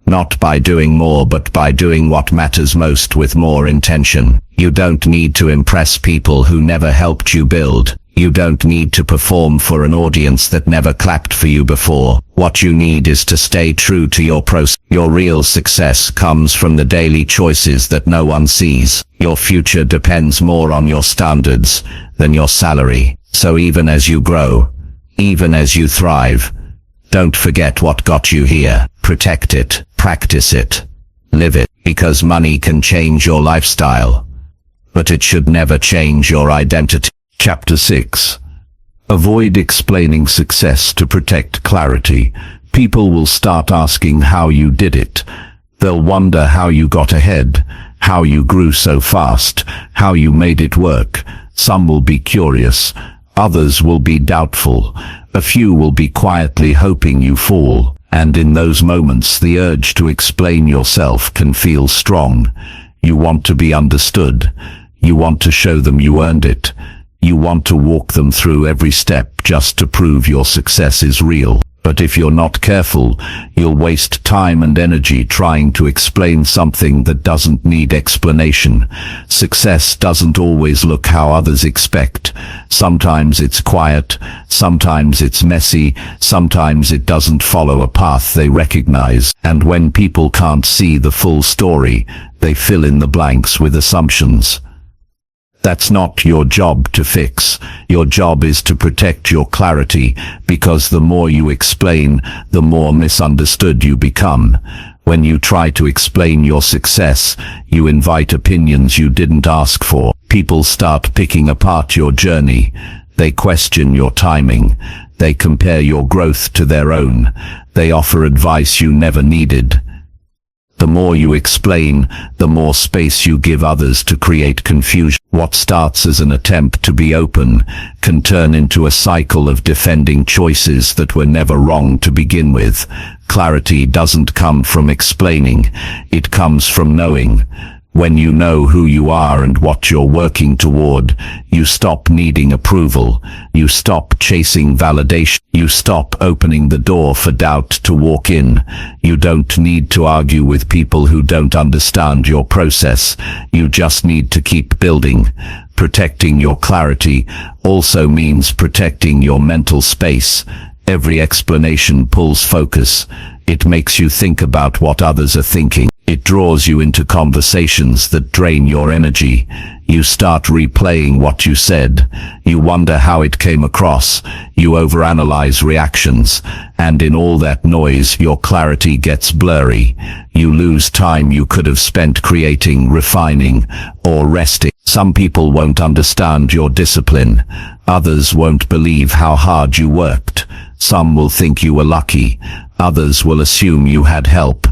Not by doing more, but by doing what matters most with more intention. You don't need to impress people who never helped you build. You don't need to perform for an audience that never clapped for you before. What you need is to stay true to your process. Your real success comes from the daily choices that no one sees. Your future depends more on your standards than your salary. So even as you grow, even as you thrive, don't forget what got you here. Protect it, practice it, live it, because money can change your lifestyle, but it should never change your identity. Chapter 6. Avoid explaining success to protect clarity. People will start asking how you did it. They'll wonder how you got ahead, how you grew so fast, how you made it work. Some will be curious, others will be doubtful, a few will be quietly hoping you fall. And in those moments the urge to explain yourself can feel strong. You want to be understood. You want to show them you earned it. You want to walk them through every step just to prove your success is real. But if you're not careful, you'll waste time and energy trying to explain something that doesn't need explanation. Success doesn't always look how others expect. Sometimes it's quiet, sometimes it's messy, sometimes it doesn't follow a path they recognize. And when people can't see the full story, they fill in the blanks with assumptions. That's not your job to fix. Your job is to protect your clarity, because the more you explain, the more misunderstood you become. When you try to explain your success, you invite opinions you didn't ask for. People start picking apart your journey. They question your timing. They compare your growth to their own. They offer advice you never needed. The more you explain, the more space you give others to create confusion. What starts as an attempt to be open can turn into a cycle of defending choices that were never wrong to begin with. Clarity doesn't come from explaining, it comes from knowing. When you know who you are and what you're working toward, you stop needing approval. You stop chasing validation. You stop opening the door for doubt to walk in. You don't need to argue with people who don't understand your process. You just need to keep building. Protecting your clarity also means protecting your mental space. Every explanation pulls focus. It makes you think about what others are thinking. It draws you into conversations that drain your energy. You start replaying what you said. You wonder how it came across. You overanalyze reactions. And in all that noise, your clarity gets blurry. You lose time you could have spent creating, refining, or resting. Some people won't understand your discipline. Others won't believe how hard you worked. Some will think you were lucky. Others will assume you had help.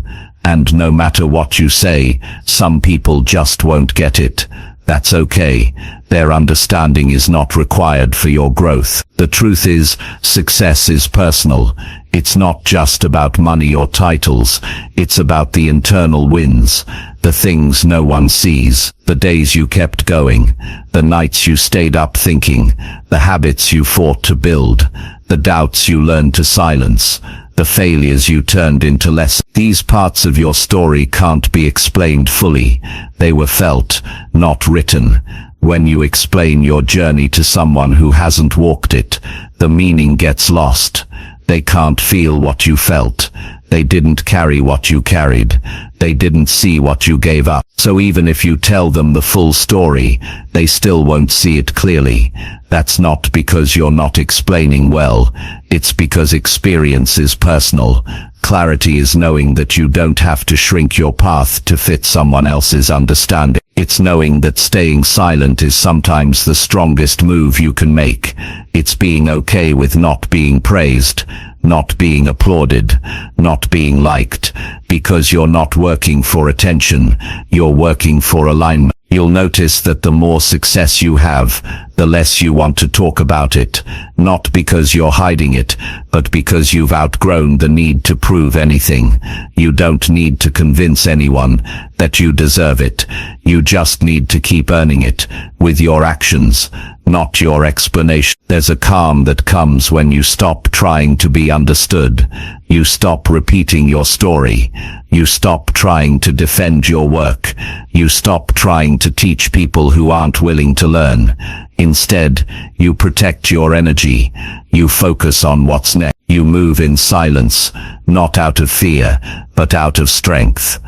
And no matter what you say, some people just won't get it. That's okay. Their understanding is not required for your growth. The truth is, success is personal. It's not just about money or titles. It's about the internal wins, the things no one sees, the days you kept going, the nights you stayed up thinking, the habits you fought to build, the doubts you learned to silence, the failures you turned into lessons. These parts of your story can't be explained fully. They were felt, not written. When you explain your journey to someone who hasn't walked it, the meaning gets lost. They can't feel what you felt. They didn't carry what you carried. They didn't see what you gave up. So even if you tell them the full story, they still won't see it clearly. That's not because you're not explaining well. It's because experience is personal. Clarity is knowing that you don't have to shrink your path to fit someone else's understanding. It's knowing that staying silent is sometimes the strongest move you can make. It's being okay with not being praised, not being applauded, not being liked, because you're not working for attention, you're working for alignment. You'll notice that the more success you have, the less you want to talk about it, not because you're hiding it, but because you've outgrown the need to prove anything. You don't need to convince anyone that you deserve it. You just need to keep earning it with your actions, not your explanation. There's a calm that comes when you stop trying to be understood. You stop repeating your story. You stop trying to defend your work. You stop trying to teach people who aren't willing to learn. Instead, you protect your energy. You focus on what's next. You move in silence, not out of fear, but out of strength.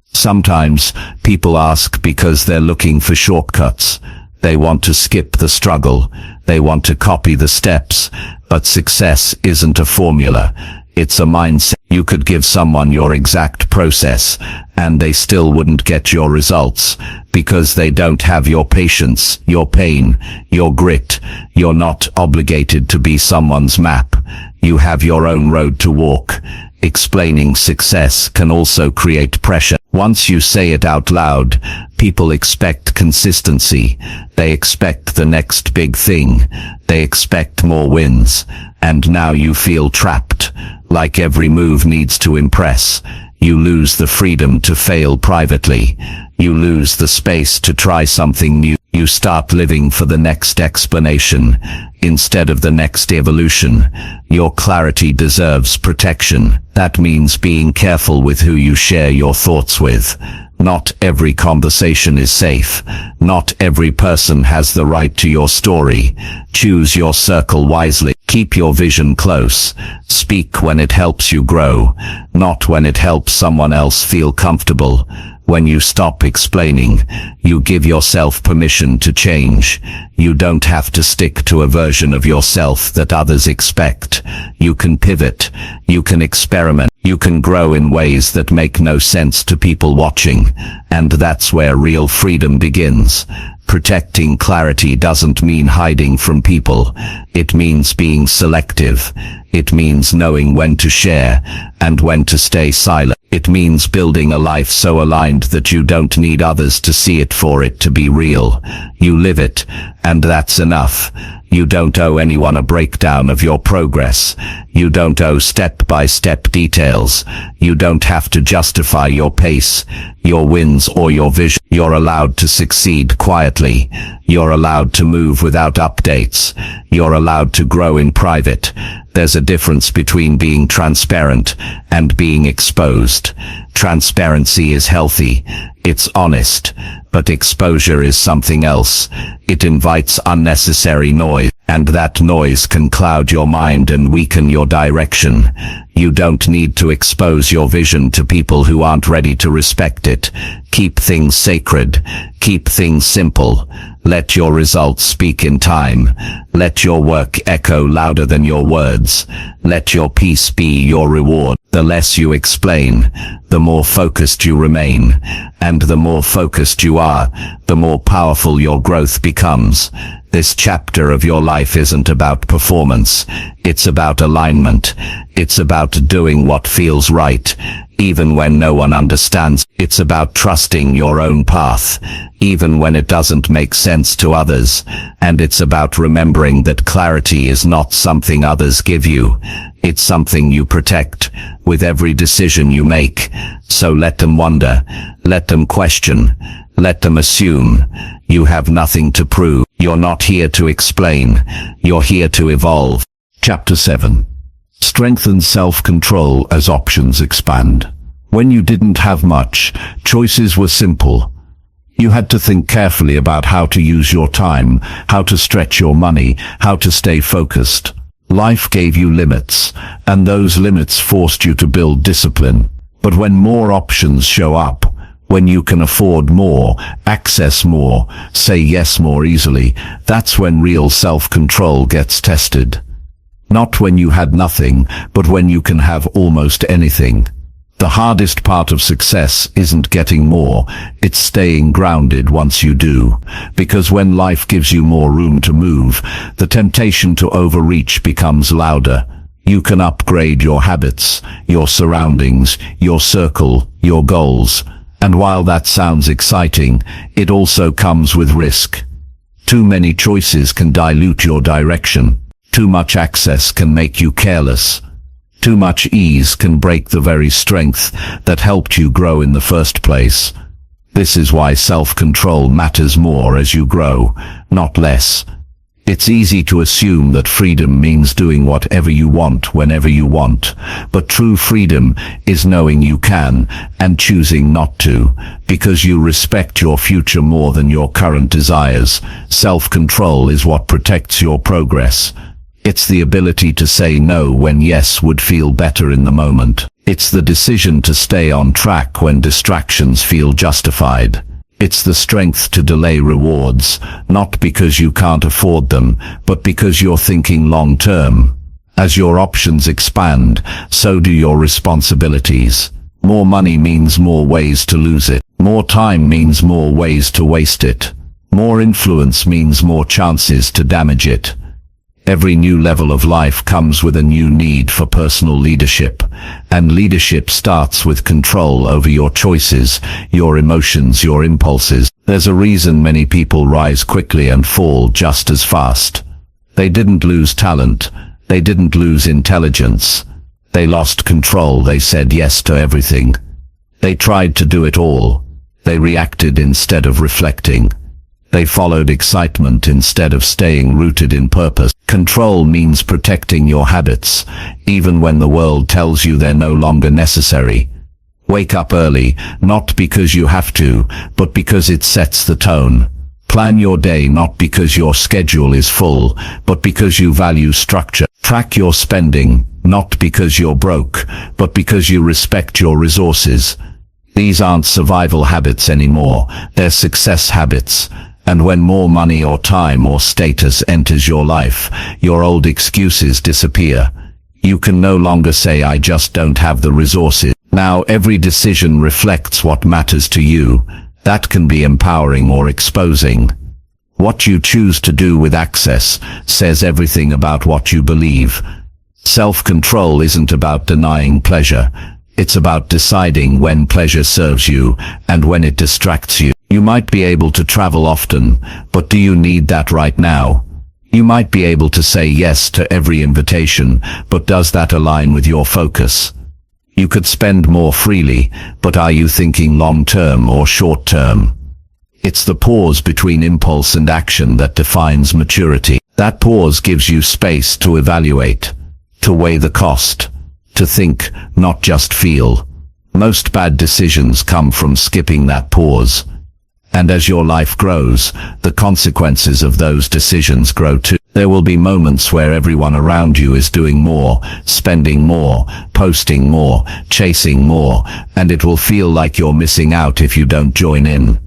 Sometimes people ask because they're looking for shortcuts. They want to skip the struggle. They want to copy the steps. But success isn't a formula. It's a mindset. You could give someone your exact process, and they still wouldn't get your results, because they don't have your patience, your pain, your grit. You're not obligated to be someone's map. You have your own road to walk. Explaining success can also create pressure. Once you say it out loud, people expect consistency. They expect the next big thing. They expect more wins. And now you feel trapped, like every move needs to impress. You lose the freedom to fail privately. You lose the space to try something new. You start living for the next explanation. instead of the next evolution. Your clarity deserves protection. That means being careful with who you share your thoughts with. Not every conversation is safe. Not every person has the right to your story. Choose your circle wisely. Keep your vision close. Speak when it helps you grow, not when it helps someone else feel comfortable. When you stop explaining, you give yourself permission to change. You don't have to stick to a version of yourself that others expect. You can pivot. You can experiment. You can grow in ways that make no sense to people watching. And that's where real freedom begins. Protecting clarity doesn't mean hiding from people. It means being selective. It means knowing when to share and when to stay silent. It means building a life so aligned that you don't need others to see it for it to be real. You live it, and that's enough. You don't owe anyone a breakdown of your progress. You don't owe step-by-step details. You don't have to justify your pace, your wins, or your vision. You're allowed to succeed quietly. You're allowed to move without updates. You're allowed to grow in private. There's a difference between being transparent and being exposed. Transparency is healthy. It's honest. But exposure is something else. It invites unnecessary noise, and that noise can cloud your mind and weaken your direction. You don't need to expose your vision to people who aren't ready to respect it. Keep things sacred. Keep things simple. Let your results speak in time. Let your work echo louder than your words. Let your peace be your reward. The less you explain, the more focused you remain. And the more focused you are, the more powerful your growth becomes. This chapter of your life isn't about performance. It's about alignment. It's about doing what feels right, even when no one understands. It's about trusting your own path, even when it doesn't make sense to others. And it's about remembering that clarity is not something others give you. It's something you protect with every decision you make. So let them wonder. Let them question. Let them assume. You have nothing to prove. You're not here to explain. You're here to evolve. Chapter 7. Strengthen self-control as options expand. When you didn't have much, choices were simple. You had to think carefully about how to use your time, how to stretch your money, how to stay focused. Life gave you limits, and those limits forced you to build discipline. But when more options show up, when you can afford more, access more, say yes more easily, that's when real self-control gets tested. Not when you had nothing, but when you can have almost anything. The hardest part of success isn't getting more, it's staying grounded once you do. Because when life gives you more room to move, the temptation to overreach becomes louder. You can upgrade your habits, your surroundings, your circle, your goals. And while that sounds exciting, it also comes with risk. Too many choices can dilute your direction. Too much access can make you careless. Too much ease can break the very strength that helped you grow in the first place. This is why self-control matters more as you grow, not less. It's easy to assume that freedom means doing whatever you want whenever you want, but true freedom is knowing you can and choosing not to, because you respect your future more than your current desires. Self-control is what protects your progress. It's the ability to say no when yes would feel better in the moment. It's the decision to stay on track when distractions feel justified. It's the strength to delay rewards, not because you can't afford them, but because you're thinking long-term. As your options expand, so do your responsibilities. More money means more ways to lose it. More time means more ways to waste it. More influence means more chances to damage it. Every new level of life comes with a new need for personal leadership, and leadership starts with control over your choices, your emotions, your impulses. There's a reason many people rise quickly and fall just as fast. They didn't lose talent. They didn't lose intelligence. They lost control. They said yes to everything. They tried to do it all. They reacted instead of reflecting. They followed excitement instead of staying rooted in purpose. Control means protecting your habits, even when the world tells you they're no longer necessary. Wake up early, not because you have to, but because it sets the tone. Plan your day not because your schedule is full, but because you value structure. Track your spending, not because you're broke, but because you respect your resources. These aren't survival habits anymore, they're success habits. And when more money or time or status enters your life, your old excuses disappear. You can no longer say, "I just don't have the resources." Now every decision reflects what matters to you. That can be empowering or exposing. What you choose to do with access says everything about what you believe. Self-control isn't about denying pleasure. It's about deciding when pleasure serves you and when it distracts you. You might be able to travel often, but do you need that right now? You might be able to say yes to every invitation, but does that align with your focus? You could spend more freely, but are you thinking long-term or short-term? It's the pause between impulse and action that defines maturity. That pause gives you space to evaluate, to weigh the cost, to think, not just feel. Most bad decisions come from skipping that pause. And as your life grows, the consequences of those decisions grow too. There will be moments where everyone around you is doing more, spending more, posting more, chasing more, and it will feel like you're missing out if you don't join in.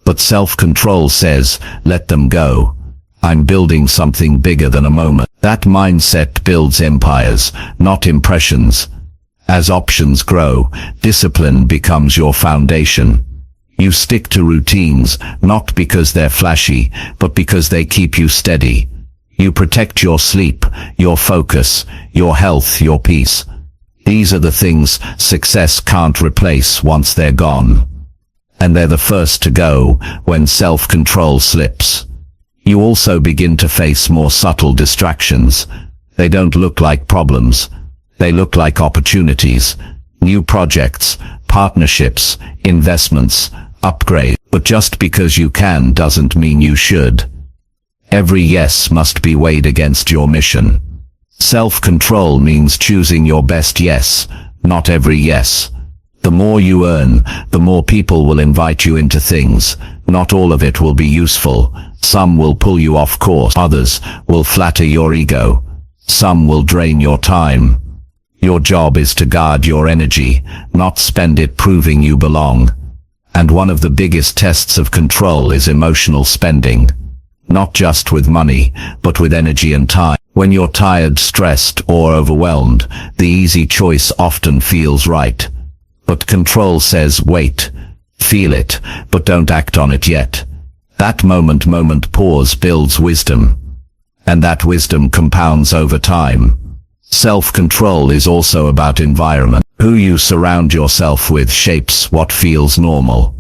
But self-control says, let them go. I'm building something bigger than a moment. That mindset builds empires, not impressions. As options grow, discipline becomes your foundation. You stick to routines, not because they're flashy, but because they keep you steady. You protect your sleep, your focus, your health, your peace. These are the things success can't replace once they're gone. And they're the first to go when self-control slips. You also begin to face more subtle distractions. They don't look like problems. They look like opportunities, new projects, partnerships, investments, upgrade. But just because you can doesn't mean you should. Every yes must be weighed against your mission. Self-control means choosing your best yes, not every yes. The more you earn, the more people will invite you into things. Not all of it will be useful. Some will pull you off course. Others will flatter your ego. Some will drain your time. Your job is to guard your energy, not spend it proving you belong. And one of the biggest tests of control is emotional spending. Not just with money, but with energy and time. When you're tired, stressed, or overwhelmed, the easy choice often feels right. But control says, wait, feel it, but don't act on it yet. That moment pause builds wisdom. And that wisdom compounds over time. Self-control is also about environment. Who you surround yourself with shapes what feels normal.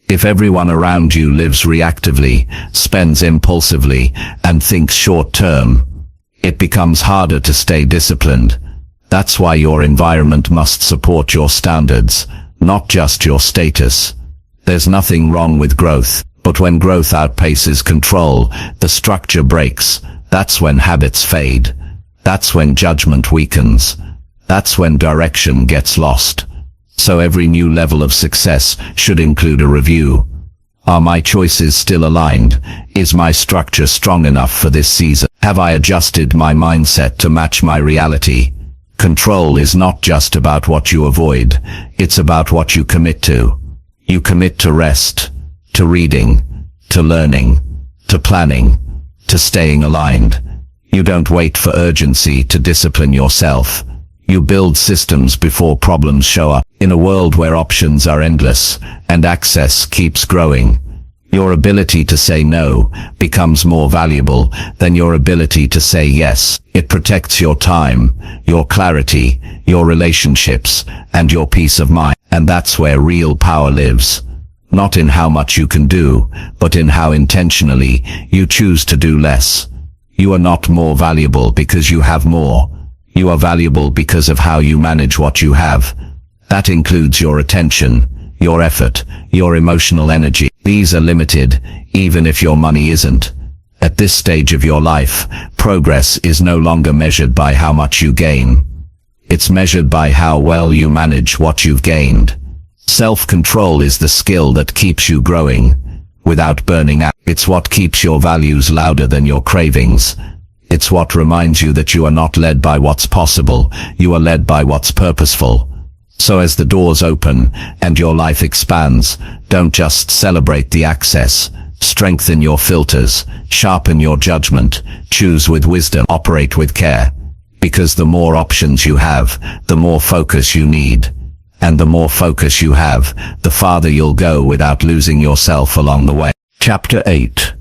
If everyone around you lives reactively, spends impulsively, and thinks short-term, it becomes harder to stay disciplined. That's why your environment must support your standards, not just your status. There's nothing wrong with growth, but when growth outpaces control, the structure breaks. That's when habits fade. That's when judgment weakens. That's when direction gets lost. So every new level of success should include a review. Are my choices still aligned? Is my structure strong enough for this season? Have I adjusted my mindset to match my reality? Control is not just about what you avoid, it's about what you commit to. You commit to rest, to reading, to learning, to planning, to staying aligned. You don't wait for urgency to discipline yourself. You build systems before problems show up. In a world where options are endless and access keeps growing, your ability to say no becomes more valuable than your ability to say yes. It protects your time, your clarity, your relationships, and your peace of mind. And that's where real power lives. Not in how much you can do, but in how intentionally you choose to do less. You are not more valuable because you have more. You are valuable because of how you manage what you have. That includes your attention, your effort, your emotional energy. These are limited, even if your money isn't. At this stage of your life, progress is no longer measured by how much you gain. It's measured by how well you manage what you've gained. Self-control is the skill that keeps you growing, without burning out. It's what keeps your values louder than your cravings. It's what reminds you that you are not led by what's possible, you are led by what's purposeful. So as the doors open and your life expands, don't just celebrate the access. Strengthen your filters, sharpen your judgment, choose with wisdom, operate with care. Because the more options you have, the more focus you need. And the more focus you have, the farther you'll go without losing yourself along the way. Chapter 8.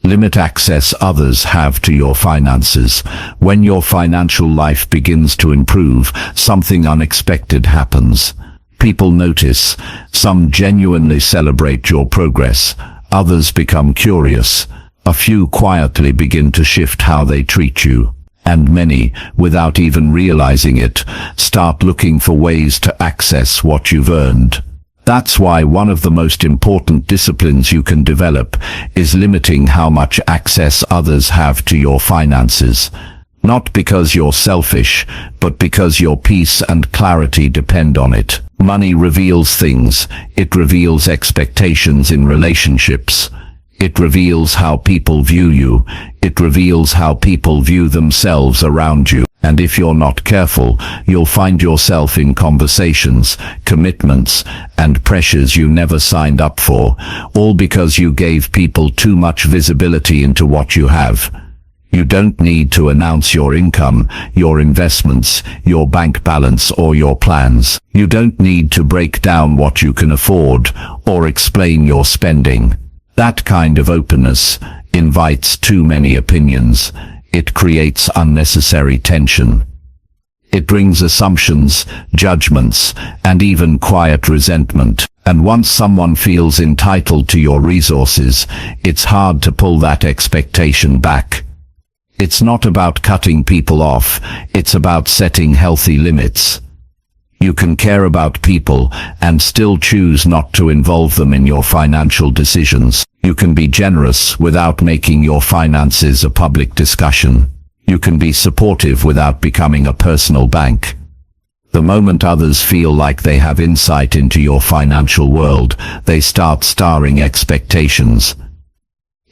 Limit access others have to your finances. When your financial life begins to improve, something unexpected happens. People notice. Some genuinely celebrate your progress. Others become curious. A few quietly begin to shift how they treat you. And many, without even realizing it, start looking for ways to access what you've earned. That's why one of the most important disciplines you can develop is limiting how much access others have to your finances. Not because you're selfish, but because your peace and clarity depend on it. Money reveals things. It reveals expectations in relationships. It reveals how people view you. It reveals how people view themselves around you. And if you're not careful, you'll find yourself in conversations, commitments, and pressures you never signed up for, all because you gave people too much visibility into what you have. You don't need to announce your income, your investments, your bank balance, or your plans. You don't need to break down what you can afford, or explain your spending. That kind of openness invites too many opinions. It creates unnecessary tension. It brings assumptions, judgments, and even quiet resentment. And once someone feels entitled to your resources, it's hard to pull that expectation back. It's not about cutting people off, it's about setting healthy limits. You can care about people and still choose not to involve them in your financial decisions. You can be generous without making your finances a public discussion. You can be supportive without becoming a personal bank. The moment others feel like they have insight into your financial world, they start starring expectations.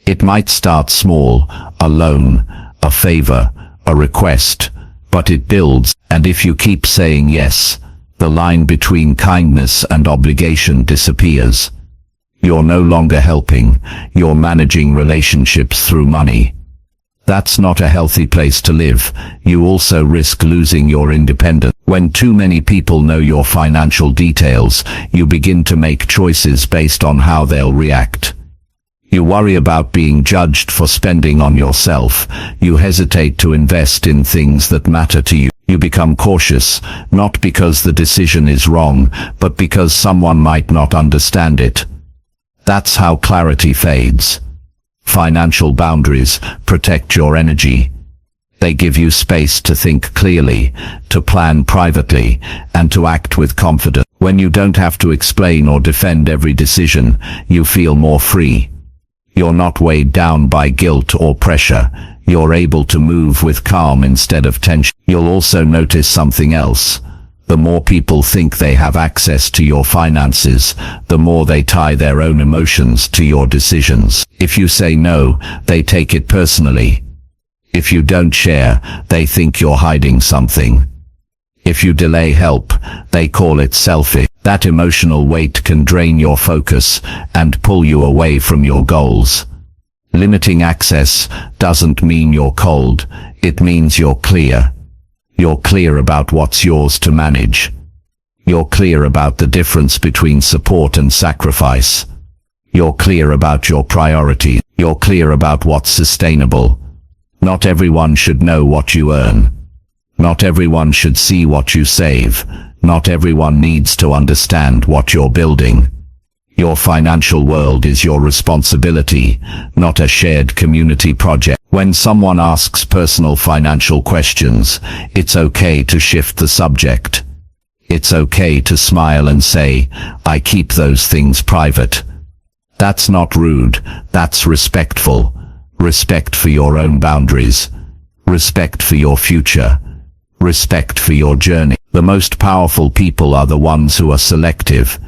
It might start small, a loan, a favor, a request, but it builds, and if you keep saying yes, the line between kindness and obligation disappears. You're no longer helping, you're managing relationships through money. That's not a healthy place to live. You also risk losing your independence. When too many people know your financial details, you begin to make choices based on how they'll react. You worry about being judged for spending on yourself. You hesitate to invest in things that matter to you. You become cautious, not because the decision is wrong, but because someone might not understand it. That's how clarity fades. Financial boundaries protect your energy. They give you space to think clearly, to plan privately, and to act with confidence. When you don't have to explain or defend every decision, you feel more free. You're not weighed down by guilt or pressure. You're able to move with calm instead of tension. You'll also notice something else. The more people think they have access to your finances, the more they tie their own emotions to your decisions. If you say no, they take it personally. If you don't share, they think you're hiding something. If you delay help, they call it selfish. That emotional weight can drain your focus and pull you away from your goals. Limiting access doesn't mean you're cold, it means you're clear. You're clear about what's yours to manage. You're clear about the difference between support and sacrifice. You're clear about your priorities. You're clear about what's sustainable. Not everyone should know what you earn. Not everyone should see what you save. Not everyone needs to understand what you're building. Your financial world is your responsibility, not a shared community project. When someone asks personal financial questions, it's okay to shift the subject. It's okay to smile and say, "I keep those things private." That's not rude, that's respectful. Respect for your own boundaries. Respect for your future. Respect for your journey. The most powerful people are the ones who are selective.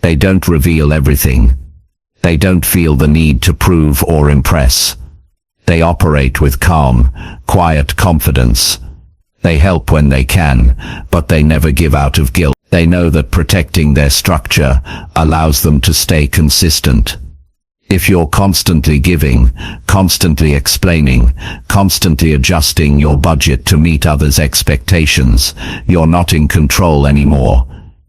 They don't reveal everything. They don't feel the need to prove or impress. They operate with calm, quiet confidence. They help when they can, but they never give out of guilt. They know that protecting their structure allows them to stay consistent. If you're constantly giving, constantly explaining, constantly adjusting your budget to meet others' expectations, you're not in control anymore.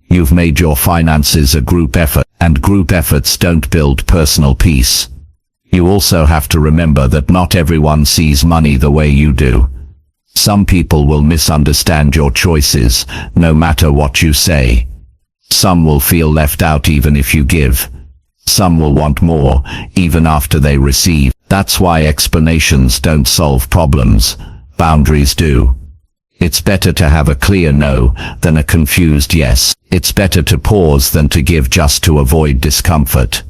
You've made your finances a group effort, and group efforts don't build personal peace. You also have to remember that not everyone sees money the way you do. Some people will misunderstand your choices, no matter what you say. Some will feel left out even if you give. Some will want more, even after they receive. That's why explanations don't solve problems. Boundaries do. It's better to have a clear no than a confused yes. It's better to pause than to give just to avoid discomfort.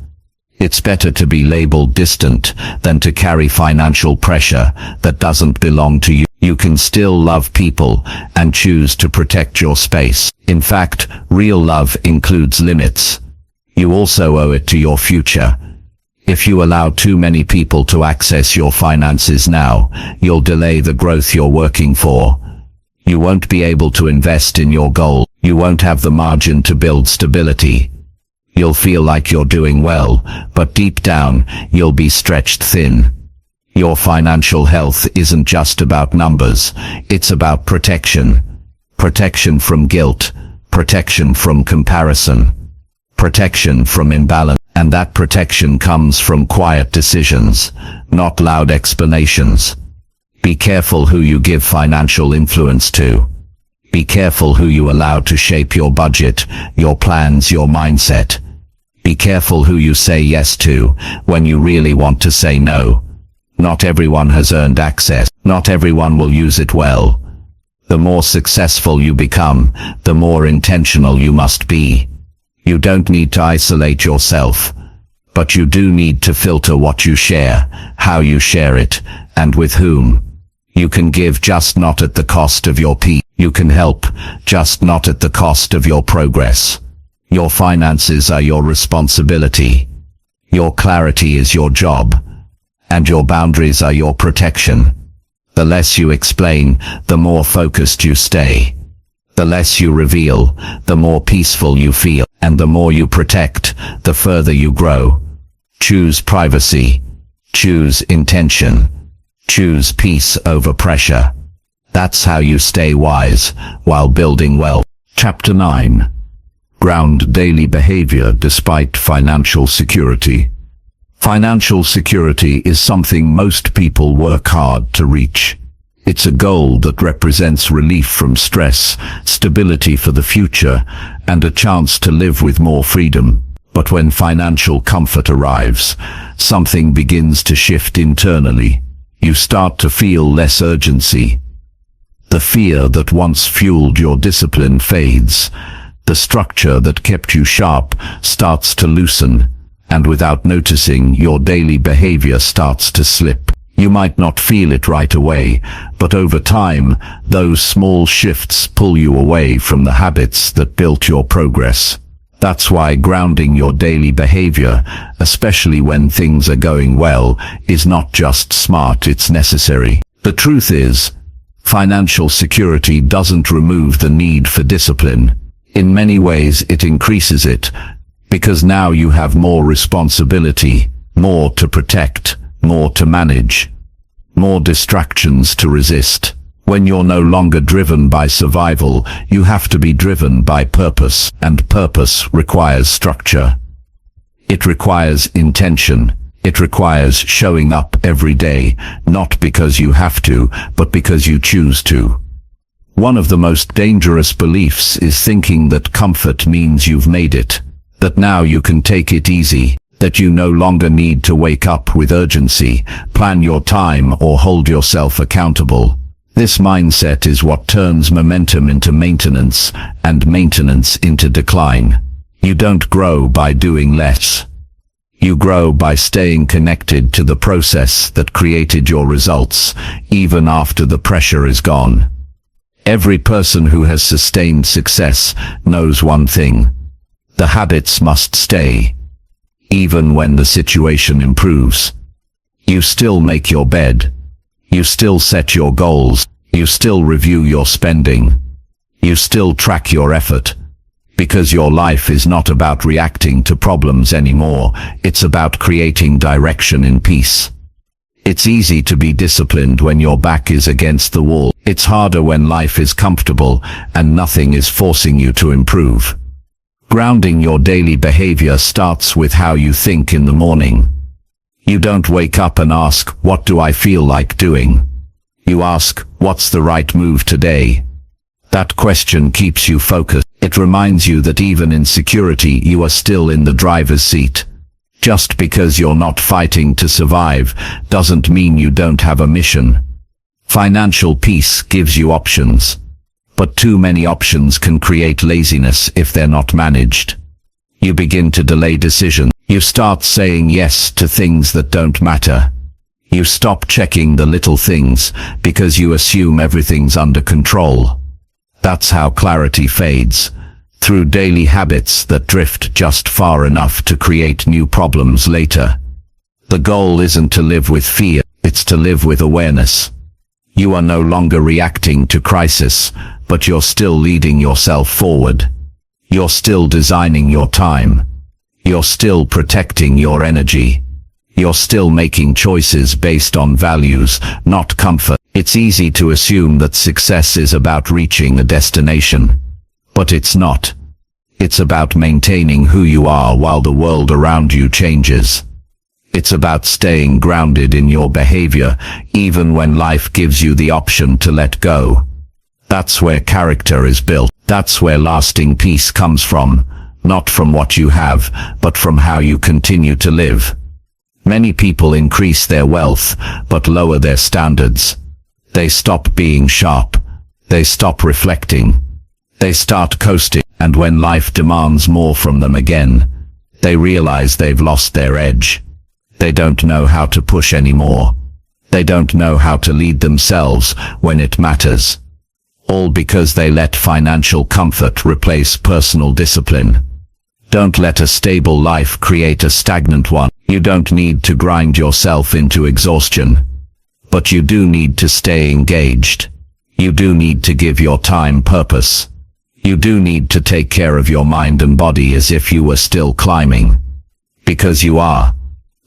It's better to be labeled distant than to carry financial pressure that doesn't belong to you. You can still love people and choose to protect your space. In fact, real love includes limits. You also owe it to your future. If you allow too many people to access your finances now, you'll delay the growth you're working for. You won't be able to invest in your goal. You won't have the margin to build stability. You'll feel like you're doing well, but deep down, you'll be stretched thin. Your financial health isn't just about numbers, it's about protection. Protection from guilt, protection from comparison, protection from imbalance. And that protection comes from quiet decisions, not loud explanations. Be careful who you give financial influence to. Be careful who you allow to shape your budget, your plans, your mindset. Be careful who you say yes to when you really want to say no. Not everyone has earned access. Not everyone will use it well. The more successful you become, the more intentional you must be. You don't need to isolate yourself, but you do need to filter what you share, how you share it, and with whom. You can give, just not at the cost of your peace. You can help, just not at the cost of your progress. Your finances are your responsibility. Your clarity is your job. And your boundaries are your protection. The less you explain, the more focused you stay. The less you reveal, the more peaceful you feel. And the more you protect, the further you grow. Choose privacy. Choose intention. Choose peace over pressure. That's how you stay wise while building wealth. Chapter 9. Ground daily behavior despite financial security. Financial security is something most people work hard to reach. It's a goal that represents relief from stress, stability for the future, and a chance to live with more freedom. But when financial comfort arrives, something begins to shift internally. You start to feel less urgency. The fear that once fueled your discipline fades. The structure that kept you sharp starts to loosen, and without noticing, your daily behavior starts to slip. You might not feel it right away, but over time, those small shifts pull you away from the habits that built your progress. That's why grounding your daily behavior, especially when things are going well, is not just smart, it's necessary. The truth is, financial security doesn't remove the need for discipline. In many ways, it increases it, because now you have more responsibility, more to protect, more to manage, more distractions to resist. When you're no longer driven by survival, you have to be driven by purpose, and purpose requires structure. It requires intention. It requires showing up every day, not because you have to, but because you choose to. One of the most dangerous beliefs is thinking that comfort means you've made it, that now you can take it easy, that you no longer need to wake up with urgency, plan your time, or hold yourself accountable. This mindset is what turns momentum into maintenance, and maintenance into decline. You don't grow by doing less. You grow by staying connected to the process that created your results, even after the pressure is gone. Every person who has sustained success knows one thing: the habits must stay. Even when the situation improves, you still make your bed. You still set your goals. You still review your spending. You still track your effort. Because your life is not about reacting to problems anymore. It's about creating direction in peace. It's easy to be disciplined when your back is against the wall. It's harder when life is comfortable and nothing is forcing you to improve. Grounding your daily behavior starts with how you think in the morning. You don't wake up and ask, "What do I feel like doing?" You ask, "What's the right move today?" That question keeps you focused. It reminds you that even in security, you are still in the driver's seat. Just because you're not fighting to survive doesn't mean you don't have a mission. Financial peace gives you options, but too many options can create laziness if they're not managed. You begin to delay decisions. You start saying yes to things that don't matter. You stop checking the little things because you assume everything's under control. That's how clarity fades, through daily habits that drift just far enough to create new problems later. The goal isn't to live with fear, it's to live with awareness. You are no longer reacting to crisis, but you're still leading yourself forward. You're still designing your time. You're still protecting your energy. You're still making choices based on values, not comfort. It's easy to assume that success is about reaching a destination. But it's not. It's about maintaining who you are while the world around you changes. It's about staying grounded in your behavior, even when life gives you the option to let go. That's where character is built. That's where lasting peace comes from. Not from what you have, but from how you continue to live. Many people increase their wealth, but lower their standards. They stop being sharp. They stop reflecting. They start coasting, and when life demands more from them again, they realize they've lost their edge. They don't know how to push anymore. They don't know how to lead themselves when it matters. All because they let financial comfort replace personal discipline. Don't let a stable life create a stagnant one. You don't need to grind yourself into exhaustion. But you do need to stay engaged. You do need to give your time purpose. You do need to take care of your mind and body as if you were still climbing. Because you are.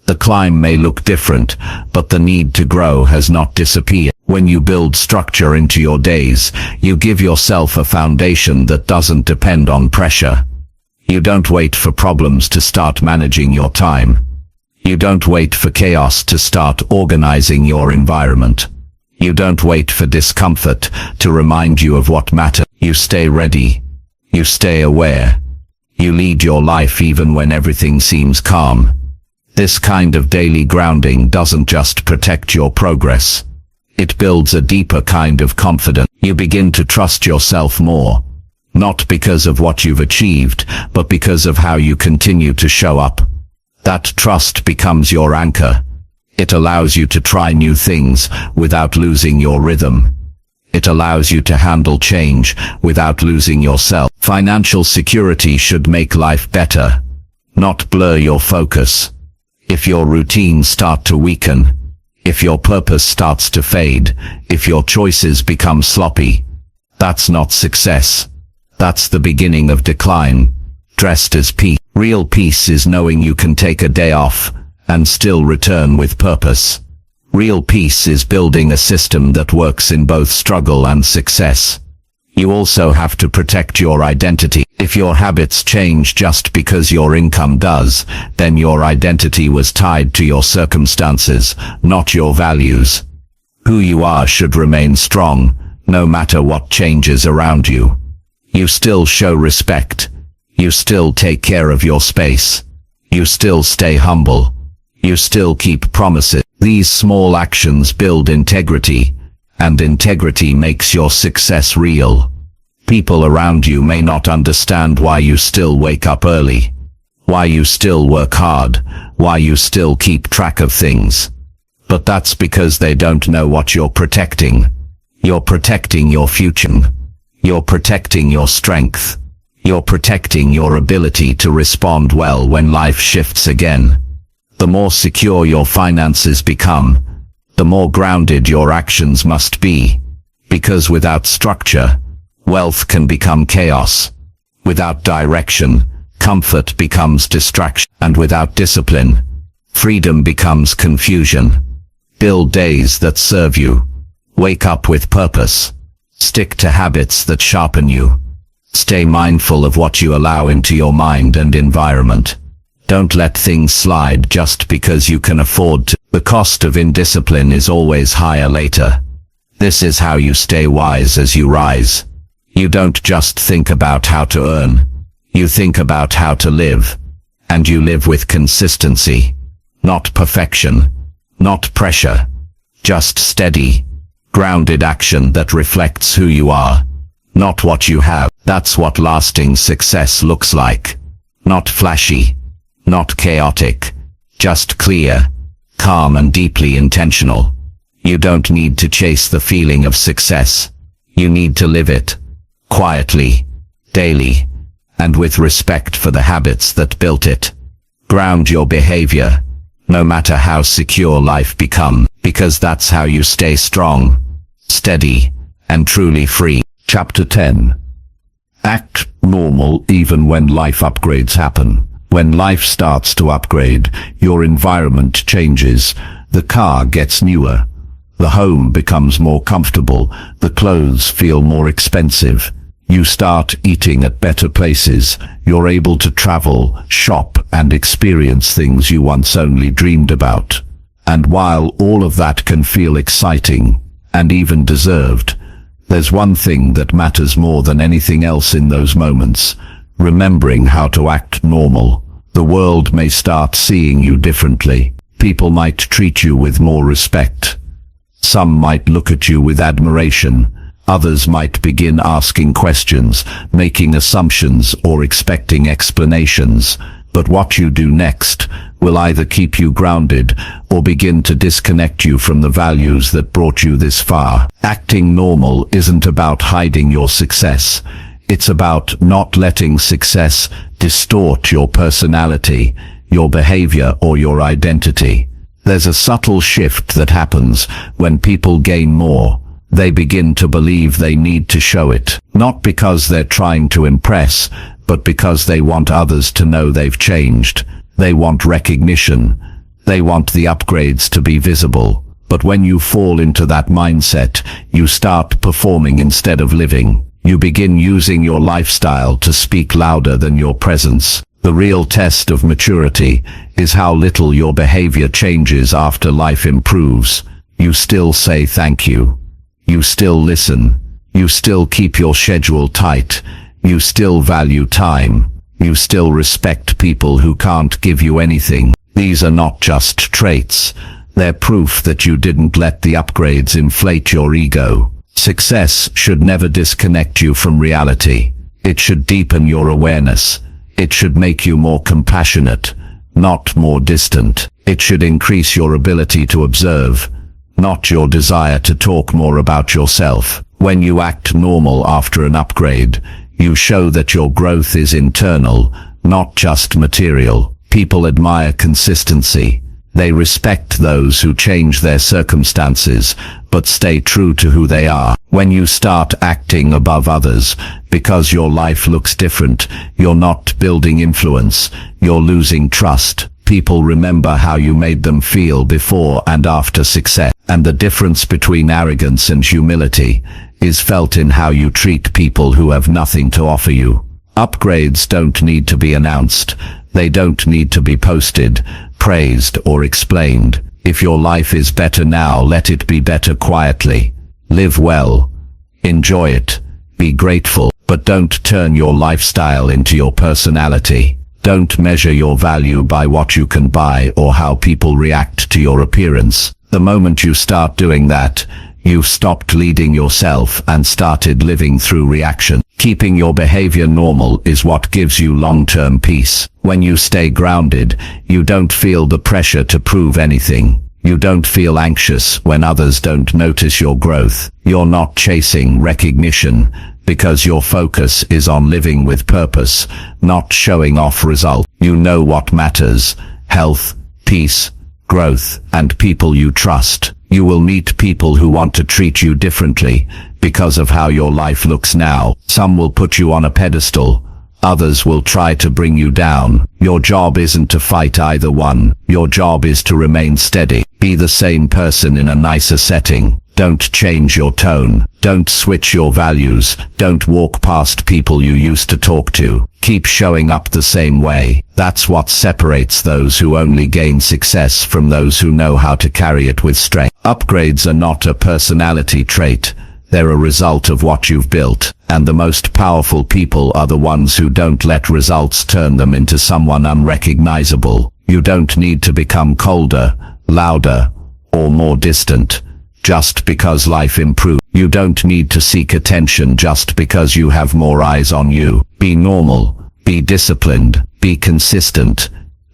The climb may look different, but the need to grow has not disappeared. When you build structure into your days, you give yourself a foundation that doesn't depend on pressure. You don't wait for problems to start managing your time. You don't wait for chaos to start organizing your environment. You don't wait for discomfort to remind you of what matters. You stay ready. You stay aware. You lead your life even when everything seems calm. This kind of daily grounding doesn't just protect your progress. It builds a deeper kind of confidence. You begin to trust yourself more. Not because of what you've achieved, but because of how you continue to show up. That trust becomes your anchor. It allows you to try new things without losing your rhythm. It allows you to handle change without losing yourself. Financial security should make life better, not blur your focus. If your routines start to weaken, if your purpose starts to fade, if your choices become sloppy, that's not success. That's the beginning of decline, dressed as peace. Real peace is knowing you can take a day off and still return with purpose. Real peace is building a system that works in both struggle and success. You also have to protect your identity. If your habits change just because your income does, then your identity was tied to your circumstances, not your values. Who you are should remain strong, no matter what changes around you. You still show respect. You still take care of your space. You still stay humble. You still keep promises. These small actions build integrity, And integrity makes your success real. People around you may not understand why you still wake up early, why you still work hard, why you still keep track of things. But that's because they don't know what you're protecting. You're protecting your future. You're protecting your strength. You're protecting your ability to respond well when life shifts again. The more secure your finances become, the more grounded your actions must be. Because without structure, wealth can become chaos. Without direction, comfort becomes distraction. And without discipline, freedom becomes confusion. Build days that serve you. Wake up with purpose. Stick to habits that sharpen you. Stay mindful of what you allow into your mind and environment. Don't let things slide just because you can afford to. The cost of indiscipline is always higher later. This is how you stay wise as you rise. You don't just think about how to earn. You think about how to live. And you live with consistency. Not perfection. Not pressure. Just steady, grounded action that reflects who you are. Not what you have. That's what lasting success looks like. Not flashy. Not chaotic. Just clear, calm and deeply intentional. You don't need to chase the feeling of success. You need to live it. Quietly, daily, and with respect for the habits that built it. Ground your behavior, no matter how secure life becomes, because that's how you stay strong, steady, and truly free. Chapter 10. Act normal even when life upgrades happen. When life starts to upgrade, your environment changes. The car gets newer. The home becomes more comfortable. The clothes feel more expensive. You start eating at better places. You're able to travel, shop, and experience things you once only dreamed about. And while all of that can feel exciting, and even deserved, there's one thing that matters more than anything else in those moments: remembering how to act normal. The world may start seeing you differently. People might treat you with more respect. Some might look at you with admiration. Others might begin asking questions, making assumptions, or expecting explanations. But what you do next will either keep you grounded or begin to disconnect you from the values that brought you this far. Acting normal isn't about hiding your success. It's about not letting success distort your personality, your behavior, or your identity. There's a subtle shift that happens when people gain more. They begin to believe they need to show it, not because they're trying to impress, but because they want others to know they've changed. They want recognition. They want the upgrades to be visible. But when you fall into that mindset, you start performing instead of living. You begin using your lifestyle to speak louder than your presence. The real test of maturity is how little your behavior changes after life improves. You still say thank you. You still listen. You still keep your schedule tight. You still value time. You still respect people who can't give you anything. These are not just traits. They're proof that you didn't let the upgrades inflate your ego. Success should never disconnect you from reality. It should deepen your awareness. It should make you more compassionate, not more distant. It should increase your ability to observe, not your desire to talk more about yourself. When you act normal after an upgrade, you show that your growth is internal, not just material. People admire consistency. They respect those who change their circumstances, but stay true to who they are. When you start acting above others, because your life looks different, you're not building influence, you're losing trust. People remember how you made them feel before and after success. And the difference between arrogance and humility is felt in how you treat people who have nothing to offer you. Upgrades don't need to be announced. They don't need to be posted, praised, or explained. If your life is better now, let it be better quietly. Live well. Enjoy it. Be grateful. But don't turn your lifestyle into your personality. Don't measure your value by what you can buy or how people react to your appearance. The moment you start doing that, You've stopped leading yourself and started living through reaction. Keeping your behavior normal is what gives you long-term peace. When you stay grounded, you don't feel the pressure to prove anything. You don't feel anxious when others don't notice your growth. You're not chasing recognition because your focus is on living with purpose, not showing off results. You know what matters: health, peace, growth, and people you trust. You will meet people who want to treat you differently because of how your life looks now. Some will put you on a pedestal. Others will try to bring you down. Your job isn't to fight either one. Your job is to remain steady. Be the same person in a nicer setting. Don't change your tone. Don't switch your values. Don't walk past people you used to talk to. Keep showing up the same way. That's what separates those who only gain success from those who know how to carry it with strength. Upgrades are not a personality trait. They're a result of what you've built, and the most powerful people are the ones who don't let results turn them into someone unrecognizable. You don't need to become colder, louder, or more distant just because life improves. You don't need to seek attention just because you have more eyes on you. Be normal, be disciplined, be consistent.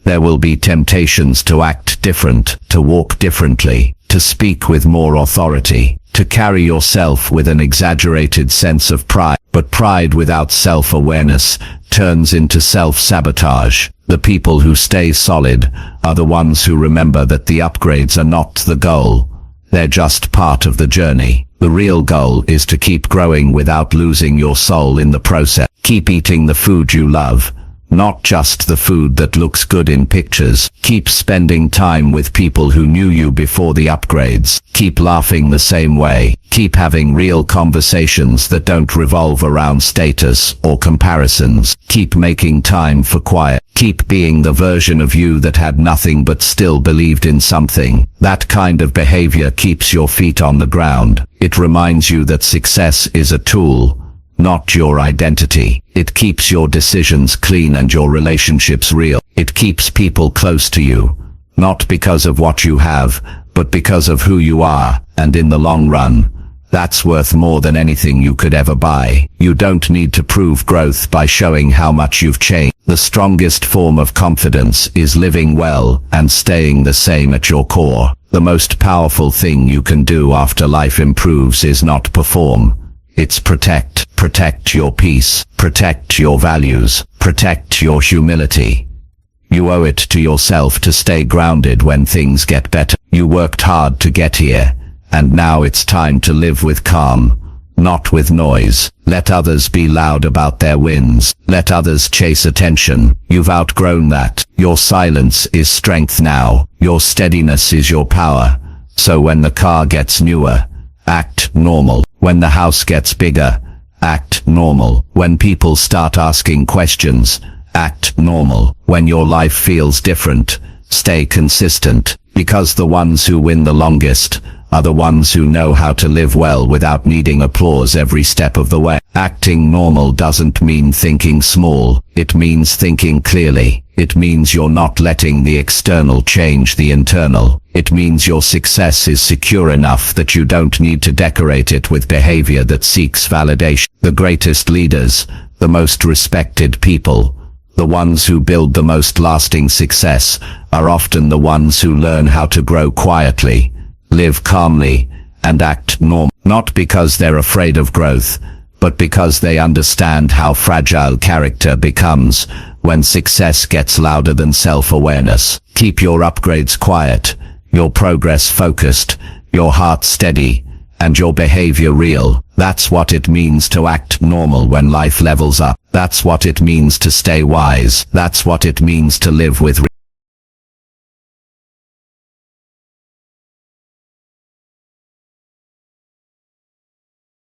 There will be temptations to act different, to walk differently, to speak with more authority, to carry yourself with an exaggerated sense of pride. But pride without self-awareness turns into self-sabotage. The people who stay solid are the ones who remember that the upgrades are not the goal. They're just part of the journey. The real goal is to keep growing without losing your soul in the process. Keep eating the food you love, not just the food that looks good in pictures. Keep spending time with people who knew you before the upgrades. Keep laughing the same way. Keep having real conversations that don't revolve around status or comparisons. Keep making time for quiet. Keep being the version of you that had nothing but still believed in something. That kind of behavior keeps your feet on the ground. It reminds you that success is a tool, not your identity. It keeps your decisions clean and your relationships real. It keeps people close to you, not because of what you have, but because of who you are, and in the long run, that's worth more than anything you could ever buy. You don't need to prove growth by showing how much you've changed. The strongest form of confidence is living well and staying the same at your core. The most powerful thing you can do after life improves is not perform. It's protect. Protect your peace. Protect your values. Protect your humility. You owe it to yourself to stay grounded when things get better. You worked hard to get here, and now it's time to live with calm, not with noise. Let others be loud about their wins. Let others chase attention. You've outgrown that. Your silence is strength now. Your steadiness is your power. So when the car gets newer, act normal. When the house gets bigger, act normal. When people start asking questions, act normal. When your life feels different, stay consistent. Because the ones who win the longest are the ones who know how to live well without needing applause every step of the way. Acting normal doesn't mean thinking small. It means thinking clearly. It means you're not letting the external change the internal. It means your success is secure enough that you don't need to decorate it with behavior that seeks validation. The greatest leaders, the most respected people, the ones who build the most lasting success, are often the ones who learn how to grow quietly, live calmly, and act normal. Not because they're afraid of growth, but because they understand how fragile character becomes when success gets louder than self-awareness. Keep your upgrades quiet, your progress focused, your heart steady, and your behavior real. That's what it means to act normal when life levels up. That's what it means to stay wise. That's what it means to live with